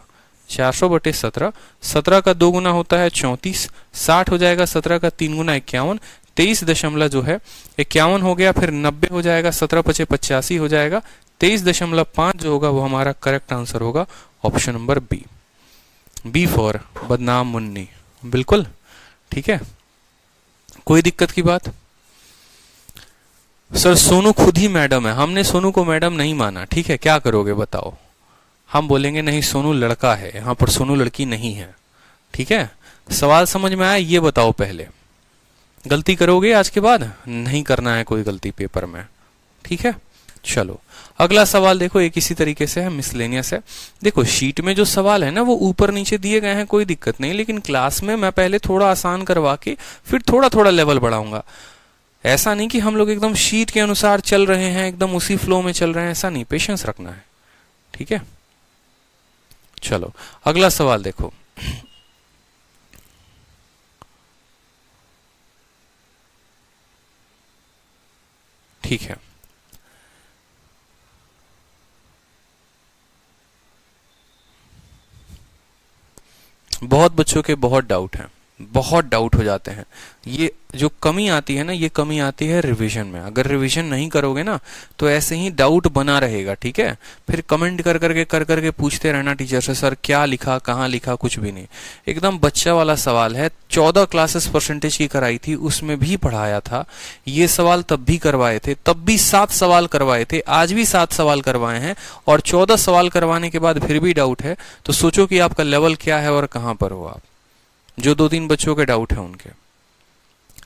400/17, 17 का 2 गुना होता है 34, 60 हो जाएगा, 17 का 3 गुना 51, 23 दशमलव जो है 51 हो गया, फिर 90 हो जाएगा, 17 × 85 हो जाएगा, 23.5 जो होगा वो हमारा करेक्ट आंसर होगा, ऑप्शन नंबर बी फॉर बदनाम मुन्नी। बिल्कुल ठीक है। कोई दिक्कत की बात? सर सोनू खुद ही मैडम है, हमने सोनू को मैडम नहीं माना। ठीक है, क्या करोगे बताओ? हम बोलेंगे नहीं सोनू लड़का है, यहां पर सोनू लड़की नहीं है। ठीक है। सवाल समझ में आया? ये बताओ पहले, गलती करोगे आज के बाद? नहीं करना है कोई गलती पेपर में। ठीक है। चलो अगला सवाल देखो, एक इसी तरीके से है, मिसलेनियस है। देखो शीट में जो सवाल है ना वो ऊपर नीचे दिए गए हैं, कोई दिक्कत नहीं, लेकिन क्लास में मैं पहले थोड़ा आसान करवा के फिर थोड़ा थोड़ा लेवल बढ़ाऊंगा। ऐसा नहीं कि हम लोग एकदम शीट के अनुसार चल रहे हैं, एकदम उसी फ्लो में चल रहे हैं, ऐसा नहीं, पेशेंस रखना है। ठीक है। चलो अगला सवाल देखो। ठीक है। बहुत बच्चों के बहुत डाउट हैं, बहुत डाउट हो जाते हैं। ये जो कमी आती है ना, ये कमी आती है रिवीजन में। अगर रिवीजन नहीं करोगे ना तो ऐसे ही डाउट बना रहेगा। ठीक है। फिर कमेंट कर करके पूछते रहना टीचर से, सर क्या लिखा, कहाँ लिखा, कुछ भी नहीं। एकदम बच्चा वाला सवाल है। 14 क्लासेस परसेंटेज की कराई थी, उसमें भी पढ़ाया था ये सवाल, तब भी करवाए थे, तब भी 7 सवाल करवाए थे, आज भी 7 सवाल करवाए हैं, और 14 सवाल करवाने के बाद फिर भी डाउट है। तो सोचो कि आपका लेवल क्या है और कहां पर हो आप। जो 2-3 बच्चों के डाउट है उनके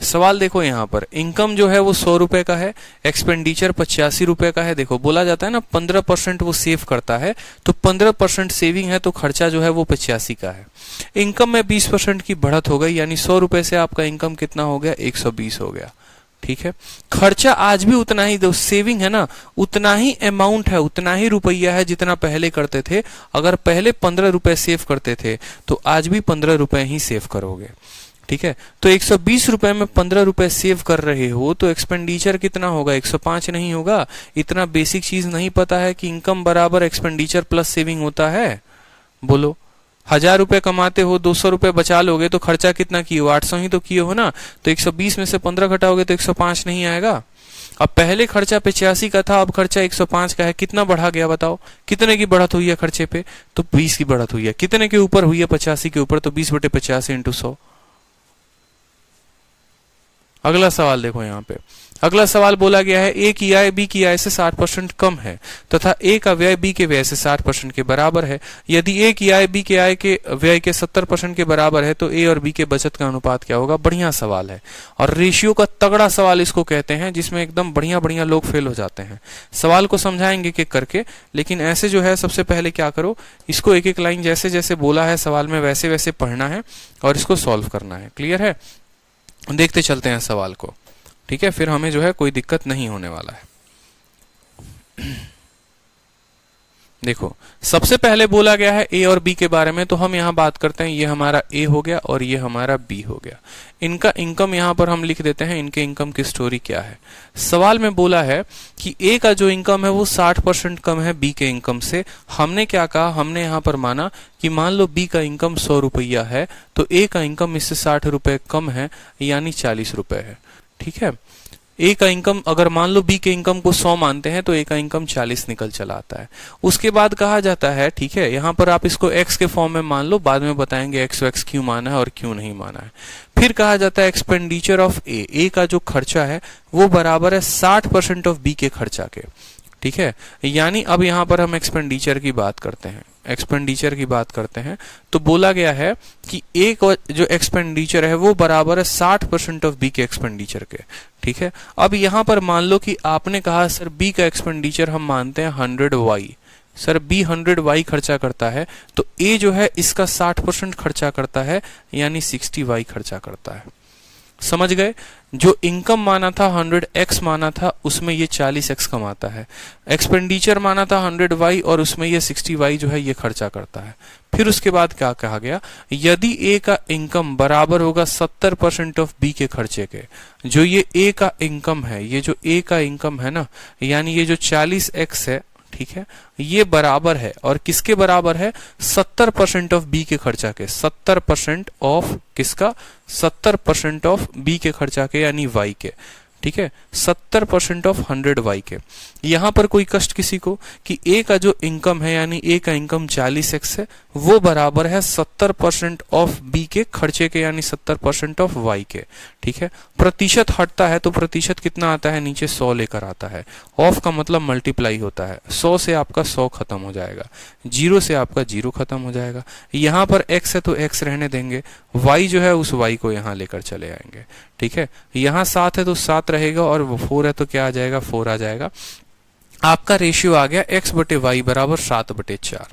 सवाल देखो। यहां पर इनकम जो है वो 100 रुपए का है, एक्सपेंडिचर 85 रुपए का है। देखो बोला जाता है ना 15% वो सेव करता है, तो 15% सेविंग है, तो खर्चा जो है वो 85 का है। इनकम में 20% की बढ़त हो गई, यानी 100 रुपए से आपका इनकम कितना हो गया? 120 हो गया। ठीक है, खर्चा आज भी उतना ही, दो सेविंग है ना, उतना ही अमाउंट है, उतना ही रुपया है जितना पहले करते थे। अगर पहले 15 रुपए सेव करते थे तो आज भी 15 रुपए ही सेव करोगे। ठीक है, तो 120 रुपए में 15 रुपए सेव कर रहे हो तो एक्सपेंडिचर कितना होगा, 105 नहीं होगा। इतना बेसिक चीज नहीं पता है कि इनकम बराबर एक्सपेंडिचर प्लस सेविंग होता है। बोलो, 1000 रुपए कमाते हो, 200 रुपए बचा लोगे तो खर्चा कितना किए हो, 800 ही तो किए हो ना। तो 120 में से 15 घटाओगे तो 105 नहीं आएगा। अब पहले खर्चा 85 का था, अब खर्चा 105 का है, कितना बढ़ा गया बताओ, कितने की बढ़त हुई है खर्चे पे, तो 20 की बढ़त हुई है। कितने के ऊपर हुई है, 85 के ऊपर, तो 20/85 इंटू 100। अगला सवाल देखो यहाँ पे, अगला सवाल बोला गया है ए की आय बी की आय से 60% कम है तथा ए का व्यय बी के व्यय से 60% के बराबर है। यदि ए की आय बी के आय के व्यय के 70% के बराबर है तो ए और बी के बचत का अनुपात क्या होगा। बढ़िया सवाल है और रेशियो का तगड़ा सवाल इसको कहते हैं, जिसमें एकदम बढ़िया बढ़िया लोग फेल हो जाते हैं। सवाल को समझाएंगे कि करके, लेकिन ऐसे जो है सबसे पहले क्या करो, इसको एक एक लाइन जैसे जैसे बोला है सवाल में वैसे वैसे पढ़ना है और इसको सॉल्व करना है। क्लियर है, देखते चलते हैं सवाल को। ठीक है, फिर हमें जो है कोई दिक्कत नहीं होने वाला है। देखो, सबसे पहले बोला गया है ए और बी के बारे में, तो हम यहां बात करते हैं, ये हमारा ए हो गया और ये हमारा बी हो गया। इनका इनकम यहां पर हम लिख देते हैं, इनके इनकम की स्टोरी क्या है। सवाल में बोला है कि ए का जो इनकम है वो 60% कम है बी के इनकम से। हमने क्या कहा, हमने यहां पर माना कि मान लो बी का इनकम 100 रुपया है तो ए का इनकम इससे 60 रुपए कम है, यानी 40 रुपए है। ठीक है, ए का इनकम अगर मान लो बी के इनकम को 100 मानते हैं तो ए का इनकम 40 निकल चला आता है। उसके बाद कहा जाता है, ठीक है, यहां पर आप इसको एक्स के फॉर्म में मान लो, बाद में बताएंगे एक्स एक्स क्यों माना है और क्यों नहीं माना है। फिर कहा जाता है एक्सपेंडिचर ऑफ ए का जो खर्चा है वो बराबर है 60% ऑफ बी के खर्चा के। ठीक है, यानी अब यहां पर हम एक्सपेंडिचर की बात करते हैं, एक्सपेंडिचर की बात करते हैं तो बोला गया है कि ए का जो एक्सपेंडिचर है वो बराबर है 60% ऑफ बी के एक्सपेंडिचर के। ठीक है, अब यहां पर मान लो कि आपने कहा सर बी का एक्सपेंडिचर हम मानते हैं 100 सर बी 100 खर्चा करता है तो ए जो है इसका 60% खर्चा करता है, यानी 60 खर्चा करता है। समझ गए, जो इनकम माना था 100x माना था उसमें ये 40x कमाता है, एक्सपेंडिचर माना था 100y और उसमें ये 60y जो है ये खर्चा करता है। फिर उसके बाद क्या कहा गया, यदि ए का इनकम बराबर होगा 70% ऑफ बी के खर्चे के। जो ये ए का इनकम है, ये जो ए का इनकम है ना, यानी ये जो 40x है, ठीक है, ये बराबर है और किसके बराबर है, 70% ऑफ बी के खर्चा के। 70% ऑफ किसका, 70% ऑफ बी के खर्चा के, यानी वाई के। ठीक है, 70% ऑफ 100y के। यहां पर कोई कष्ट किसी को कि ए का जो इनकम है, यानी ए का इनकम 40x है, वो बराबर है 70% ऑफ बी के खर्चे के, यानी 70% ऑफ y के। ठीक है, प्रतिशत हटता है तो प्रतिशत कितना आता है, नीचे 100 लेकर आता है। ऑफ का मतलब मल्टीप्लाई होता है, 100 से आपका 100 खत्म हो जाएगा, 0 से आपका 0 खत्म हो जाएगा। यहां पर x है तो x रहने देंगे, y जो है उस y को यहां लेकर चले आएंगे। ठीक है, यहां 7 है तो 7 रहेगा और 4 है तो क्या आ जाएगा, 4 आ जाएगा। आपका रेशियो आ गया x बटे वाई बराबर 7/4।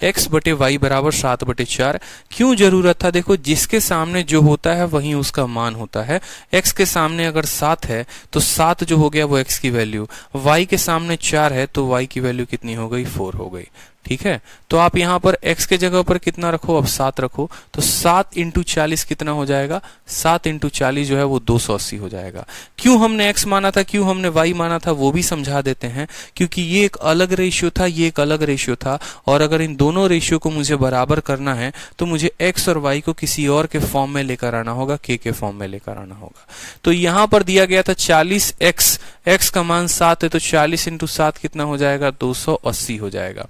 x बटे वाई बराबर 7/4। क्यों जरूरत था, देखो जिसके सामने जो होता है वही उसका मान होता है। x के सामने अगर 7 है तो 7 जो हो गया वो x की वैल्यू, y के सामने 4 है तो y की वैल्यू कितनी हो गई, 4 हो गई। ठीक है, तो आप यहां पर x के जगह पर कितना रखो, अब 7 रखो, तो 7 इंटू 40 कितना हो जाएगा, 7 इंटू 40 जो है वो 280 हो जाएगा। क्यों हमने x माना था, क्यों हमने y माना था, वो भी समझा देते हैं। क्योंकि ये एक अलग रेशियो था, ये एक अलग रेशियो था, और अगर इन दोनों रेशियो को मुझे बराबर करना है तो मुझे x और y को किसी और के फॉर्म में लेकर आना होगा, k के फॉर्म में लेकर आना होगा। तो यहां पर दिया गया था 40x, x का मान 7 है तो 40 इंटू 7 कितना हो जाएगा, 280 हो जाएगा।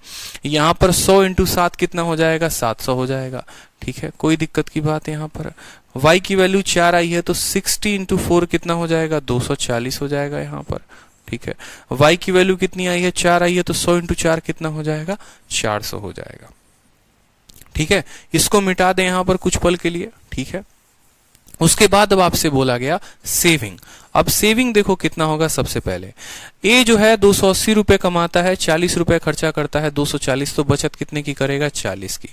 यहां पर 100 इंटू 7 कितना हो जाएगा, 700 हो जाएगा। ठीक है, कोई दिक्कत की बात है। यहां पर y की वैल्यू 4 आई है तो 60 इंटू 4 कितना हो जाएगा, 240 हो जाएगा यहां पर। ठीक है, y की वैल्यू कितनी आई है, 4 आई है तो 100 इंटू 4 कितना हो जाएगा, 400 हो जाएगा। ठीक है, इसको मिटा दें यहां पर कुछ पल के लिए। ठीक है, उसके बाद अब आपसे बोला गया सेविंग। अब सेविंग देखो कितना होगा। सबसे पहले ए जो है 280 रुपए कमाता है, 40 रुपए खर्चा करता है, 240, तो बचत कितने की करेगा? 40 की।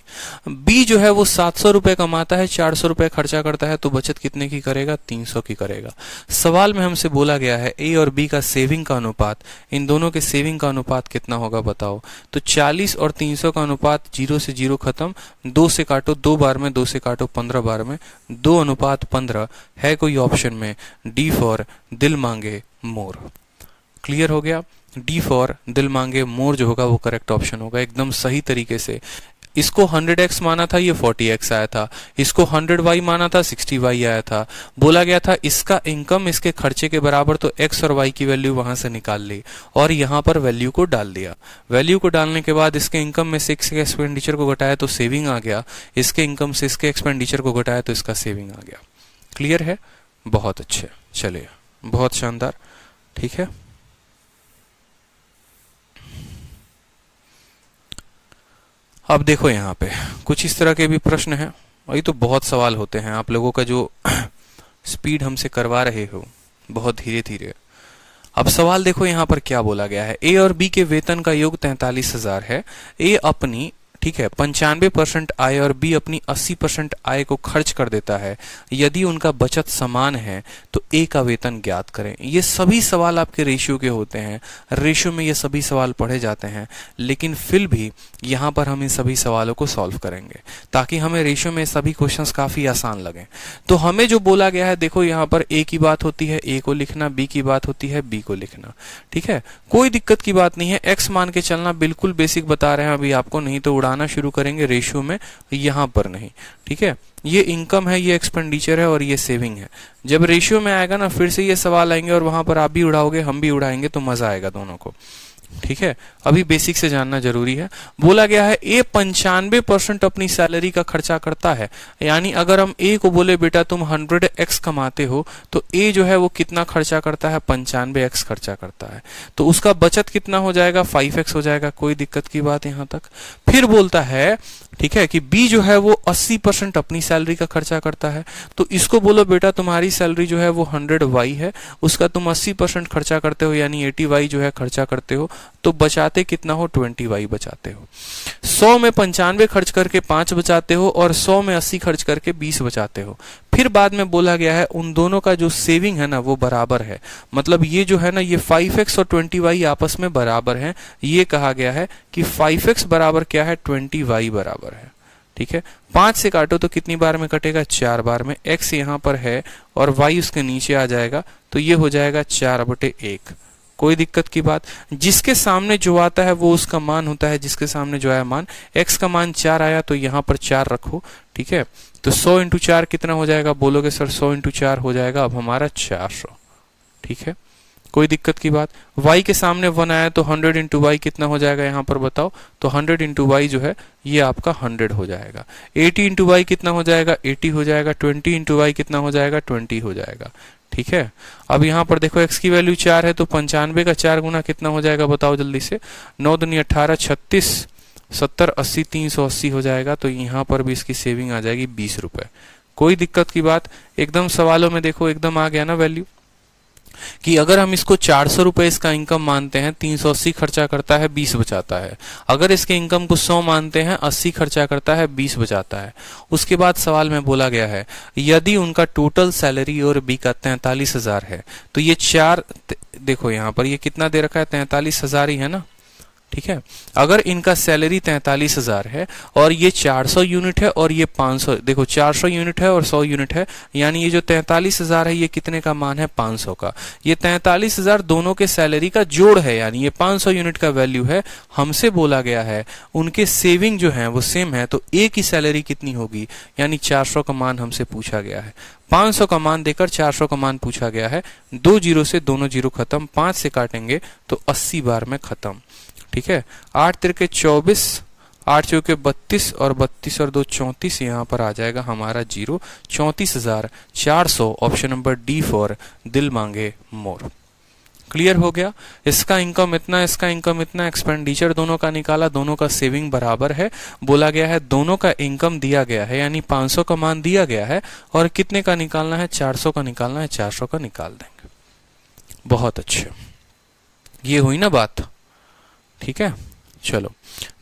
बी जो है वो 700 रुपए कमाता है, 400 रुपए खर्चा करता है, तो बचत कितने की करेगा? 300 की करेगा। सवाल में हमसे बोला गया है ए और बी का सेविंग का अनुपात, इन दोनों के सेविंग का अनुपात कितना होगा बताओ। तो 40 और 300 का अनुपात 0 से 0 खत्म, 2 से काटो 2 बार में, 2 से काटो 15 बार में, 2:15 है कोई ऑप्शन में? डी फॉर दिल मांगे मोर। क्लियर हो गया? डी फॉर दिल मांगे मोर जो होगा वो करेक्ट ऑप्शन होगा, एकदम सही तरीके से। इसको 100x माना था, ये 40x आया था। इसको 100y माना था, 60y आया था। बोला गया था इसका इनकम इसके खर्चे के बराबर, तो x और y की वैल्यू वहां से निकाल ली और यहां पर वैल्यू को डाल दिया। वैल्यू को डालने के बाद इसके इनकम में से इसके एक्सपेंडिचर को घटाया तो सेविंग आ गया, इसके इनकम से इसके एक्सपेंडिचर को घटाया तो इसका सेविंग आ गया। क्लियर है? बहुत अच्छे, चलिए, बहुत शानदार। ठीक है, अब देखो यहाँ पे कुछ इस तरह के भी प्रश्न हैं। वही तो बहुत सवाल होते हैं, आप लोगों का जो स्पीड हमसे करवा रहे हो बहुत धीरे धीरे। अब सवाल देखो यहाँ पर क्या बोला गया है। ए और बी के वेतन का योग 43,000 है। ए अपनी, ठीक है, 95% आय और बी अपनी 80% आय को खर्च कर देता है। यदि उनका बचत समान है तो ए का वेतन ज्ञात करें। ये सभी सवाल आपके रेशियो के होते हैं, रेशियो में ये सभी सवाल पढ़े जाते हैं, लेकिन फिर भी यहाँ पर हम इन सभी सवालों को सॉल्व करेंगे ताकि हमें रेशियो में सभी क्वेश्चंस काफी आसान लगें। तो हमें जो बोला गया है, देखो यहाँ पर ए की बात होती है ए को लिखना, बी की बात होती है बी को लिखना। ठीक है, कोई दिक्कत की बात नहीं है। एक्स मान के चलना, बिल्कुल बेसिक बता रहे हैं अभी आपको, नहीं तो उड़ाना शुरू करेंगे रेशियो में, यहां पर नहीं। ठीक है, ये इनकम है, ये एक्सपेंडिचर है और ये सेविंग है। जब रेशियो में आएगा ना, फिर से ये सवाल आएंगे और वहां पर आप भी उड़ाओगे, हम भी उड़ाएंगे, तो मजा आएगा दोनों को। ठीक है, अभी बेसिक से जानना जरूरी है। बोला गया है ए 95% अपनी सैलरी का खर्चा करता है। यानी अगर हम ए को बोले बेटा तुम 100x कमाते हो, तो ए जो है वो कितना खर्चा करता है? 95x खर्चा करता है। तो उसका बचत कितना हो जाएगा? 5x हो जाएगा। कोई दिक्कत की बात यहां तक? फिर बोलता है, ठीक है, कि बी जो है वो 80% अपनी सैलरी का खर्चा करता है। तो इसको बोलो बेटा तुम्हारी सैलरी जो है वो 100y है, उसका तुम 80% खर्चा करते हो, यानी 80y जो है खर्चा करते हो, तो बचाते कितना हो? 20y बचाते हो। 100 में 95 खर्च करके 5 बचाते हो और 100 में 80 खर्च करके 20 बचाते हो। फिर बाद में बोला गया है उन दोनों का जो सेविंग है ना वो बराबर है। मतलब ये जो है ना, ये 5x और 20y आपस में बराबर हैं। ये कहा गया है कि 5x बराबर क्या है? 20y बराबर है। ठीक है, 5 से काटो तो कितनी बार में कटेगा? 4 बार में। x यहाँ पर है और y उसके नीचे आ जाएगा, तो ये हो जाएगा 4/1। कोई दिक्कत की बात? जिसके सामने जो आता है वो उसका मान होता है, जिसके सामने जो आया मान। x का मान 4 आया तो यहाँ पर 4 रखो। ठीक है, तो 100 × 4 कितना हो जाएगा? बोलोगे सर 100 × 4 हो जाएगा अब हमारा 400। ठीक है, कोई दिक्कत की बात? y के सामने 1 आया तो 100 × y कितना हो जाएगा यहाँ पर बताओ? तो 100 × y जो है ये आपका 100 हो जाएगा। 80 × y कितना हो जाएगा? 80 हो जाएगा। 20 × y कितना हो जाएगा? 20 हो जाएगा। ठीक है, अब यहाँ पर देखो x की वैल्यू 4 है, तो 95 का 4 गुना कितना हो जाएगा बताओ जल्दी से? 9 दूनी 18, 36, 70, 80, 380 हो जाएगा। तो यहाँ पर भी इसकी सेविंग आ जाएगी 20 रुपए। कोई दिक्कत की बात? एकदम सवालों में देखो एकदम आ गया ना वैल्यू, कि अगर हम इसको 400 रुपए इसका इनकम मानते हैं, 380 खर्चा करता है, 20 बचाता है। अगर इसके इनकम को 100 मानते हैं, 80 खर्चा करता है, 20 बचाता है। उसके बाद सवाल में बोला गया है यदि उनका टोटल सैलरी और बी का 43,000 है, तो ये देखो यहाँ पर ये कितना दे रखा है? 43,000 ही है ना। ठीक है, अगर इनका सैलरी 43,000 है और ये 400 यूनिट है और ये 500, देखो 400 यूनिट है और 100 यूनिट है, यानी ये जो 43,000 है ये कितने का मान है? 500 का। ये 43,000 दोनों के सैलरी का जोड़ है, यानी ये 500 यूनिट का वैल्यू है। हमसे बोला गया है उनके सेविंग जो है वो सेम है, तो ए की सैलरी कितनी होगी? यानी 400 का मान हमसे पूछा गया है। 500 का मान देकर 400 का मान पूछा गया है। 2 जीरो से दोनों जीरो खत्म, 5 से काटेंगे तो 80 बार में खत्म। ठीक है, 8 तिरके 24, 8 चौके 32 और 32 और 2 34, यहाँ पर आ जाएगा हमारा 0। 34,400 ऑप्शन नंबर डी फॉर दिल मांगे मोर। क्लियर हो गया? इसका इनकम इतना, इसका इनकम इतना, एक्सपेंडिचर दोनों का निकाला, दोनों का सेविंग बराबर है। बोला गया है दोनों का इनकम दिया गया है, यानी 500 का मान दिया गया है और कितने का निकालना है? 400 का निकालना है। 400 का निकाल देंगे। बहुत अच्छे, ये हुई ना बात, ठीक है। चलो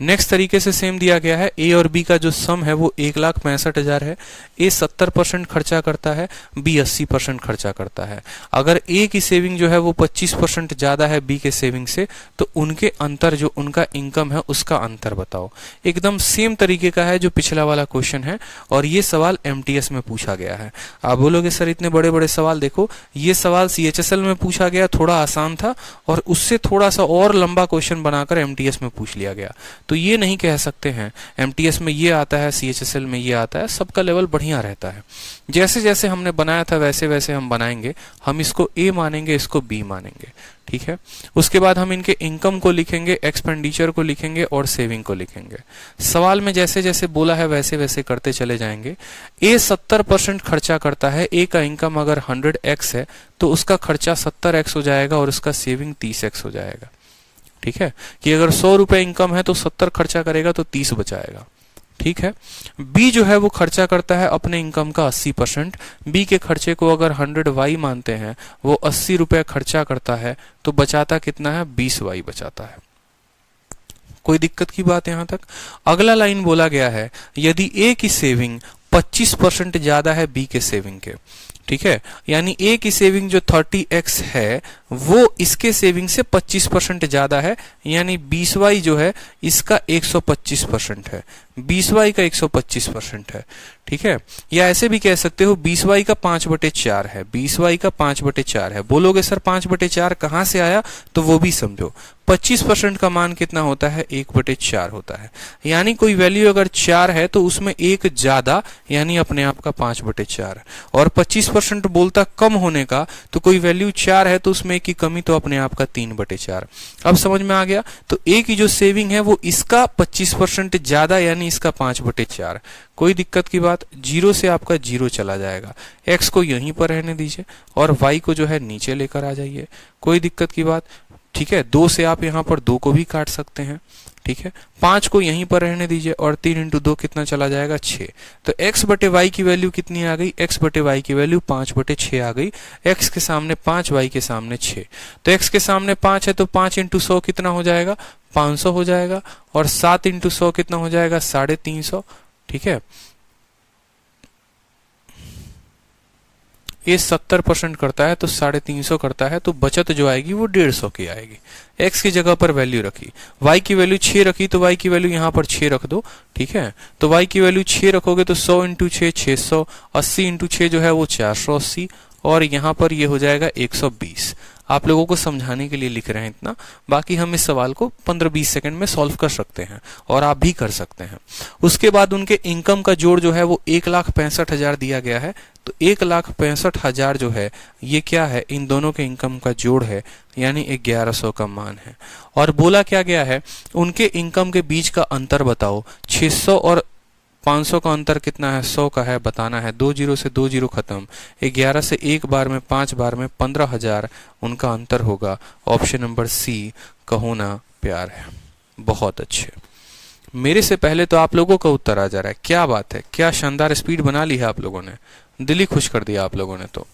नेक्स्ट तरीके से सेम दिया गया है, ए और बी का जो सम है वो 1,65,000 है। ए 70% खर्चा करता है, बी 80% खर्चा करता है। अगर ए की सेविंग जो है वो 25% ज्यादा है बी के सेविंग से, तो उनके अंतर, जो उनका इनकम है उसका अंतर बताओ। एकदम सेम तरीके का है जो पिछला वाला क्वेश्चन है, और ये सवाल एमटीएस में पूछा गया है। आप बोलोगे सर इतने बड़े बड़े सवाल, देखो ये सवाल सीएचएसएल में पूछा गया, थोड़ा आसान था, और उससे थोड़ा सा और लंबा क्वेश्चन बनाकर एमटीएस में पूछ लिया गया। तो ये नहीं कह सकते हैं एमटीएस में ये आता है, सीएचएसएल में ये आता है, सबका लेवल बढ़िया रहता है। जैसे जैसे हमने बनाया था वैसे वैसे हम बनाएंगे, हम इसको ए मानेंगे, इसको बी मानेंगे, ठीक है। उसके बाद हम इनके इनकम को लिखेंगे, एक्सपेंडिचर को लिखेंगे और सेविंग को लिखेंगे। सवाल में जैसे जैसे बोला है वैसे वैसे करते चले जाएंगे। ए 70% खर्चा करता है, ए का इनकम अगर 100x है तो उसका खर्चा 70x हो जाएगा और उसका सेविंग 30x हो जाएगा, ठीक है। कि अगर 100 रुपए इनकम है तो 70 खर्चा करेगा तो 30 बचाएगा, ठीक है। बी जो है वो खर्चा करता है अपने इनकम का 80%। बी के खर्चे को अगर 100y मानते हैं, वो 80 रुपए खर्चा करता है, तो बचाता कितना है, 20y बचाता है। कोई दिक्कत की बात यहां तक? अगला लाइन बोला गया है, यदि ए की सेविंग 25% ज्यादा है बी के सेविंग के, ठीक है। यानी ए की सेविंग जो 30x है वो इसके सेविंग से 25% ज्यादा है, यानी 20y जो है इसका 125% है, 20y का 125% है, ठीक है। या ऐसे भी कह सकते हो 20y का 5/4 है, 20y का 5/4 है। बोलोगे सर 5/4 कहां से आया, तो वो भी समझो। 25% का मान कितना होता है, 1/4 होता है। यानी कोई वैल्यू अगर 4 है तो उसमें एक ज्यादा, यानी अपने आप का 5/4। और 25% बोलता कम होने का, तो कोई वैल्यू 4 है तो उसमें एक की कमी, तो अपने आप का 3/4। अब समझ में आ गया। तो ए की जो सेविंग है वो इसका 25% ज्यादा, यानी इसका 5/4। कोई दिक्कत की बात? 0 से आपका 0 चला जाएगा, x को यहीं पर रहने दीजिए और y को जो है नीचे लेकर आ जाइए। कोई दिक्कत की बात? ठीक है। 2 से आप यहाँ पर 2 को भी काट सकते हैं, ठीक है। 5 को यहीं पर रहने दीजिए और 3 इंटू 2 कितना चला जाएगा, 6। तो x बटे y की वैल्यू कितनी आ गई, x बटे y की वैल्यू 5/6 आ गई। x के सामने 5, y के सामने 6। तो x के सामने 5 है तो 5 इंटू 100 कितना हो जाएगा, 500 हो जाएगा। और 7 इंटू 100 कितना हो जाएगा, 350, ठीक है। ये 70% करता है तो 350 करता है, तो बचत जो आएगी वो 150 की आएगी। x की जगह पर वैल्यू रखी, y की वैल्यू 6 रखी, तो y की वैल्यू यहाँ पर 6 रख दो, ठीक है। तो y की वैल्यू 6 रखोगे तो 100 इंटू 6 600, 80 इंटू 6 जो है वो 480, और यहाँ पर ये हो जाएगा 120। आप लोगों को समझाने के लिए लिख रहे हैं इतना, बाकी हम इस सवाल को 15-20 सेकंड में सॉल्व कर सकते हैं और आप भी कर सकते हैं। उसके बाद उनके इनकम का जोड़ जो है वो 1,65,000 दिया गया है। तो 1,65,000 जो है ये क्या है, इन दोनों के इनकम का जोड़ है, यानी 1100 का मान है। और बोला क्या गया है, उनके इनकम के बीच का अंतर बताओ। 600 और 500 का अंतर कितना है, 100 का है, बताना है। 2 जीरो से 2 जीरो खत्म, 11 से एक बार में 5 बार में 15,000 उनका अंतर होगा। ऑप्शन नंबर सी, कहो ना प्यार है। बहुत अच्छे, मेरे से पहले तो आप लोगों का उत्तर आ जा रहा है। क्या बात है, क्या शानदार स्पीड बना ली है आप लोगों ने, दिल ही खुश कर दिया आप लोगों ने तो,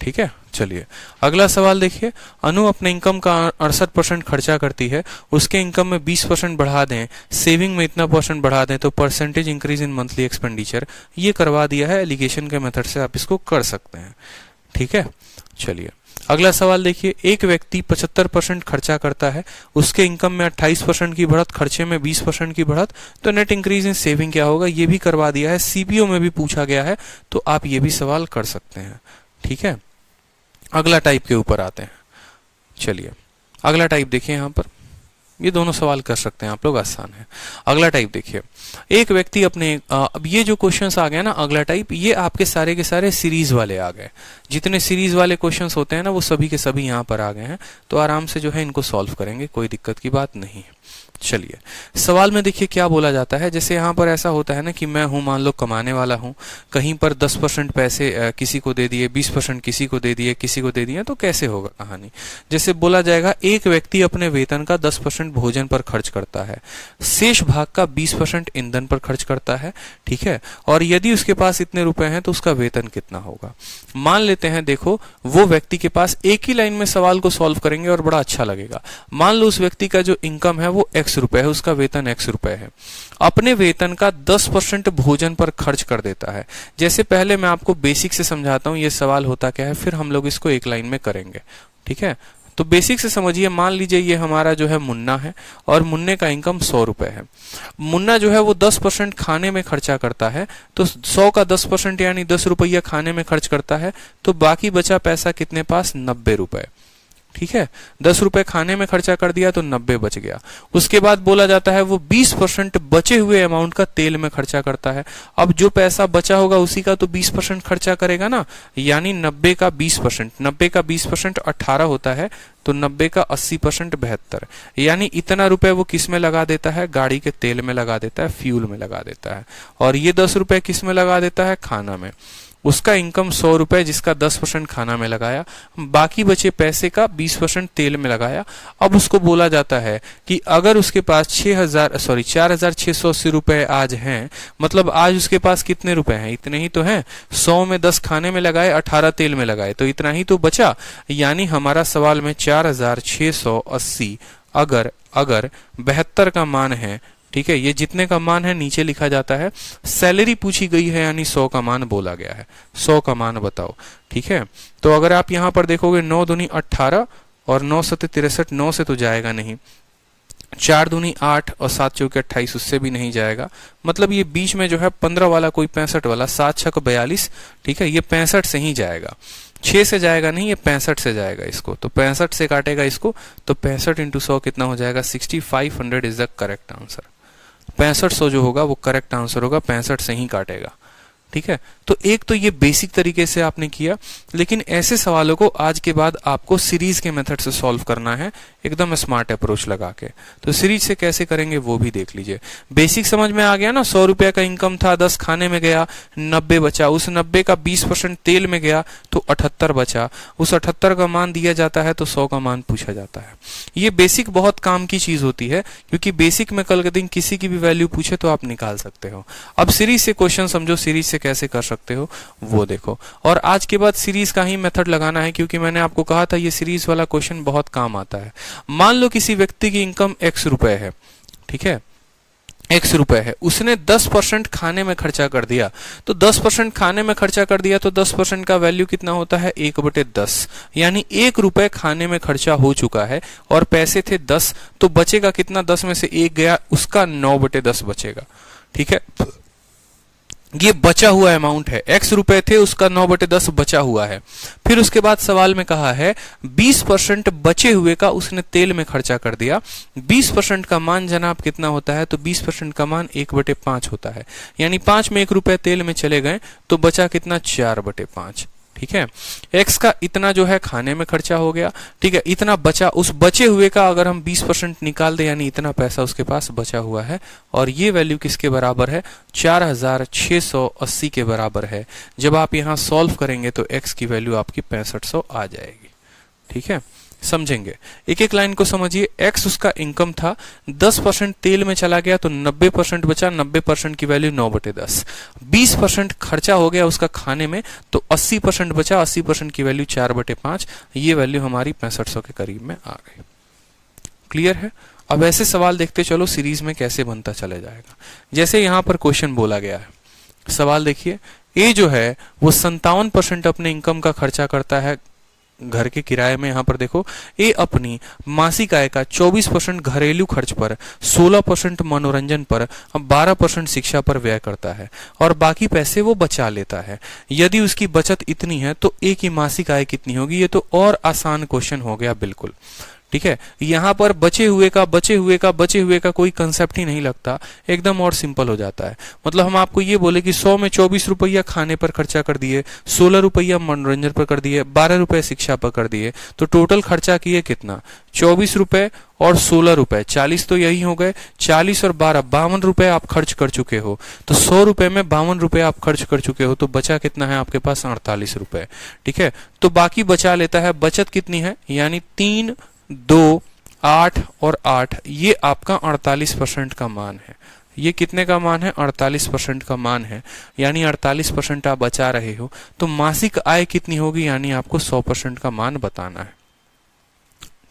ठीक है। चलिए अगला सवाल देखिए। अनु अपने इनकम का 68% खर्चा करती है, उसके इनकम में 20% बढ़ा दें, सेविंग में इतना % बढ़ा दें, तो percentage increase in monthly expenditure. ये करवा दिया है एलिगेशन के मेथड से, आप इसको कर सकते हैं, ठीक है। चलिए अगला सवाल देखिए। एक व्यक्ति 75% खर्चा करता है, उसके इनकम में 28% की बढ़त, खर्चे में 20% की बढ़त, तो नेट इंक्रीज इन सेविंग क्या होगा, ये भी करवा दिया है। सीपीओ में भी पूछा गया है, तो आप ये भी सवाल कर सकते हैं, ठीक है। अगला टाइप के ऊपर आते हैं। चलिए अगला टाइप देखिए, यहां पर ये दोनों सवाल कर सकते हैं आप लोग, आसान है। अगला टाइप देखिए। एक व्यक्ति अपने अब ये जो क्वेश्चंस आ गए ना, अगला टाइप, ये आपके सारे के सारे सीरीज वाले आ गए। जितने सीरीज वाले क्वेश्चंस होते हैं ना, वो सभी के सभी यहाँ पर आ गए हैं। तो आराम से जो है इनको सॉल्व करेंगे, कोई दिक्कत की बात नहीं है। चलिए सवाल में देखिए क्या बोला जाता है। जैसे यहाँ पर ऐसा होता है ना कि मैं हूँ, मान लो कमाने वाला हूँ, कहीं पर 10% पैसे किसी को दे दिए, 20% किसी को दे दिए, किसी को दे दिए, तो कैसे होगा कहानी। जैसे बोला जाएगा एक व्यक्ति अपने वेतन का 10% भोजन पर खर्च करता है, शेष भाग का 20% ईंधन पर खर्च करता है, ठीक है। और यदि उसके पास इतने रुपए हैं तो उसका वेतन कितना होगा। मान लेते हैं, देखो वो व्यक्ति के पास, एक ही लाइन में सवाल को सॉल्व करेंगे और बड़ा अच्छा लगेगा। मान लो उस व्यक्ति का जो इनकम है वो x रुपए है, उसका वेतन x रुपए है, अपने वेतन का 10% भोजन पर खर्च कर देता है। जैसे पहले मैं आपको बेसिक से समझाता हूं ये सवाल होता क्या है, फिर हम लोग इसको एक लाइन में करेंगे, ठीक है। तो बेसिक से समझिए, मान लीजिए ये हमारा जो है मुन्ना है और मुन्ने का इनकम 100 रुपए है। मुन्ना जो है वो 10% खाने में खर्चा करता है, तो 100 का 10% यानी 10 रुपया खाने में खर्च करता है, तो बाकी बचा पैसा कितने पास, 90 रुपए, ठीक है। 10 रुपए खाने में खर्चा कर दिया तो 90 बच गया। उसके बाद बोला जाता है वो 20% बचे हुए अमाउंट का तेल में खर्चा करता है। अब जो पैसा बचा होगा उसी का तो 20% खर्चा करेगा ना, यानी 90 का 20%, 90 का 20% 18 होता है, तो 90 का 80% 72, यानी इतना रुपए वो किस में लगा देता है, गाड़ी के तेल में लगा देता है, फ्यूल में लगा देता है। और ये 10 रुपए किस में लगा देता है, खाना में। उसका इनकम 100 रुपए, जिसका 10% खाना में लगाया, बाकी बचे पैसे का 20% तेल में लगाया। अब उसको बोला जाता है कि अगर उसके पास 4,680 रुपए आज हैं, मतलब आज उसके पास कितने रुपए हैं, इतने ही तो हैं। 100 में 10 खाने में लगाए, 18 तेल में लगाए, तो इतना ही तो बचा। यानी हमारा सवाल में 4,680 अगर 72 का मान है, ठीक है, ये जितने का मान है नीचे लिखा जाता है। सैलरी पूछी गई है यानी 100 का मान बोला गया है, 100 का मान बताओ, ठीक है। तो अगर आप यहां पर देखोगे 9 दूनी 18 और 9 सत्ते 63, 9 से तो जाएगा नहीं, 4 दूनी 8 और 7 चौके 28, उससे भी नहीं जाएगा। मतलब ये बीच में जो है 15 वाला कोई 65 वाला, 7 6 42, ठीक है, ये 65 से ही जाएगा, 6 से जाएगा नहीं, ये 65 से जाएगा। इसको तो 65 से काटेगा इसको, तो 65 × 100 कितना हो जाएगा, 6500 इज द करेक्ट आंसर। 6500 जो होगा वो करेक्ट आंसर होगा, 65 से ही काटेगा, ठीक है। तो एक तो ये बेसिक तरीके से आपने किया, लेकिन ऐसे सवालों को आज के बाद आपको सीरीज के मेथड से सॉल्व करना है, एकदम स्मार्ट अप्रोच लगा के। तो सीरीज से कैसे करेंगे वो भी देख लीजिए। बेसिक समझ में आ गया ना, 100 रुपया का इनकम था, 10 खाने में गया, 90 बचा, उस 90 का 20% तेल में गया तो 78 बचा, उस 78 का मान दिया जाता है तो 100 का मान पूछा जाता है। ये बेसिक बहुत काम की चीज होती है, क्योंकि बेसिक में कल के दिन किसी की भी वैल्यू पूछे तो आप निकाल सकते हो। अब सीरीज से क्वेश्चन समझो, सीरीज से कैसे कर सकते हो वो देखो। और आज के बाद सीरीज का ही मेथड लगाना है, क्योंकि मैंने आपको कहा था ये सीरीज वाला क्वेश्चन बहुत काम आता है। मान लो किसी व्यक्ति की इनकम x रुपए है, ठीक है, x रुपए है, उसने 10% खाने में खर्चा कर दिया, तो 10% खाने में खर्चा कर दिया तो 10% का वैल्यू कितना होता है, 1/10, यानी 1 रुपए खाने में खर्चा हो चुका है और पैसे थे 10, तो बचेगा कितना, 10 में से 1 गया, उसका 9/10 बचेगा, ठीक है। ये बचा हुआ अमाउंट है, x रुपए थे, उसका 9/10 बचा हुआ है। फिर उसके बाद सवाल में कहा है 20% बचे हुए का उसने तेल में खर्चा कर दिया। 20% का मान जनाब कितना होता है, तो 20% का मान 1/5 होता है, यानी 5 में 1 रुपए तेल में चले गए तो बचा कितना, 4/5, ठीक है। x का इतना जो है खाने में खर्चा हो गया, ठीक है, इतना बचा, उस बचे हुए का अगर हम 20% निकाल दें यानी इतना पैसा उसके पास बचा हुआ है, और ये वैल्यू किसके बराबर है, 4680 के बराबर है। जब आप यहां सॉल्व करेंगे तो x की वैल्यू आपकी 6500 आ जाएगी, ठीक है। समझेंगे, एक एक लाइन को समझिए। x उसका इनकम था, 10% तेल में चला गया तो 90% बचा, 90% की वैल्यू 9/10, 20% खर्चा हो गया उसका खाने में तो 80% बचा, 80% की वैल्यू 4/5, ये वैल्यू हमारी 6500 के करीब में आ गई। क्लियर है। अब ऐसे सवाल देखते चलो सीरीज में कैसे बनता चला जाएगा। जैसे यहां पर क्वेश्चन बोला गया है, सवाल देखिए, ए जो है वो 57% अपने इनकम का खर्चा करता है घर के किराए में। यहां पर देखो, ए अपनी मासिक आय का 24% घरेलू खर्च पर, 16% मनोरंजन पर, 12% शिक्षा पर व्यय करता है और बाकी पैसे वो बचा लेता है। यदि उसकी बचत इतनी है तो ए की मासिक आय कितनी होगी। ये तो और आसान क्वेश्चन हो गया बिल्कुल, ठीक है, यहाँ पर बचे हुए का कोई कंसेप्ट ही नहीं लगता, एकदम और सिंपल हो जाता है। मतलब हम आपको ये बोले कि 100 में 24 रुपया खाने पर खर्चा कर दिए, 16 रुपया मनोरंजन पर कर दिए, 12 रुपए शिक्षा पर कर दिए, तो टोटल खर्चा किए कितना, 24 रुपए और 16 रुपए, 40 तो यही हो गए, 40 और 12 52 रुपए आप खर्च कर चुके हो। तो 100 रुपए में 52 रुपए आप खर्च कर चुके हो, तो बचा कितना है आपके पास, 48 रुपए। ठीक है, तो बाकी बचा लेता है, बचत कितनी है, यानी 3, 2, 8 और 8, ये आपका 48% का मान है। ये कितने का मान है, 48% का मान है, यानी 48% आप बचा रहे हो। तो मासिक आय कितनी होगी, यानी आपको 100% का मान बताना है।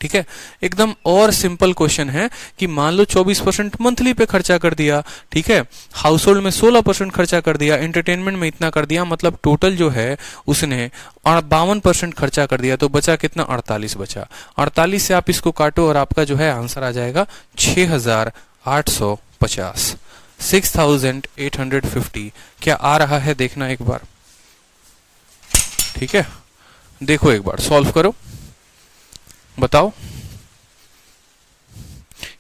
ठीक है, एकदम और सिंपल क्वेश्चन है कि मान लो 24% मंथली पे खर्चा कर दिया, ठीक है, हाउस होल्ड में 16% खर्चा कर दिया, एंटरटेनमेंट में इतना कर दिया, मतलब टोटल जो है उसने 52% खर्चा कर दिया, तो बचा कितना, 48 बचा। 48 से आप इसको काटो और आपका जो है आंसर आ जाएगा 6850, 6850। क्या आ रहा है देखना एक बार, ठीक है, देखो एक बार सॉल्व करो, बताओ।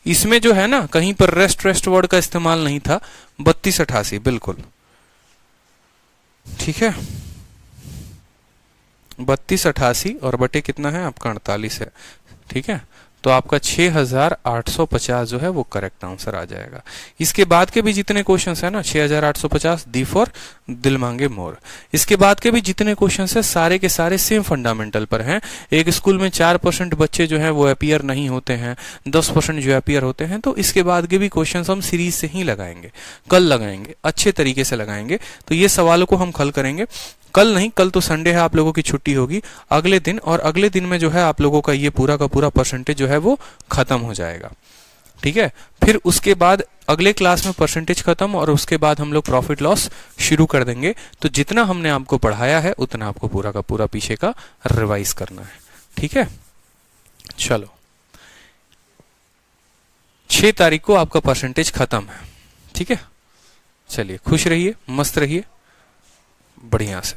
इसमें जो है ना कहीं पर रेस्ट वर्ड का इस्तेमाल नहीं था, 3288 बिल्कुल, ठीक है, 3288 और बटे कितना है आपका 48 है। ठीक है, तो आपका 6850 जो है वो करेक्ट आंसर आ जाएगा। इसके बाद के भी जितने क्वेश्चंस है ना, 6850, दी फॉर दिल मांगे मोर। इसके बाद के भी जितने क्वेश्चंस है सारे के सारे सेम फंडामेंटल पर हैं। एक स्कूल में 4% बच्चे जो हैं वो अपीयर नहीं होते हैं, 10% जो अपीयर होते हैं। तो इसके बाद के भी क्वेश्चंस हम सीरीज से ही लगाएंगे, कल लगाएंगे, अच्छे तरीके से लगाएंगे। तो ये सवालों को हम कल करेंगे, कल नहीं, कल तो संडे है, आप लोगों की छुट्टी होगी, अगले दिन। और अगले दिन में जो है आप लोगों का ये पूरा का पूरा परसेंटेज जो है वो खत्म हो जाएगा। ठीक है, फिर उसके बाद अगले क्लास में परसेंटेज खत्म, और उसके बाद हम लोग प्रॉफिट लॉस शुरू कर देंगे। तो जितना हमने आपको पढ़ाया है उतना आपको पूरा का पूरा पीछे का रिवाइज करना है। ठीक है, चलो 6 तारीख को आपका परसेंटेज खत्म है। ठीक है, चलिए खुश रहिए, मस्त रहिए, बढ़िया से।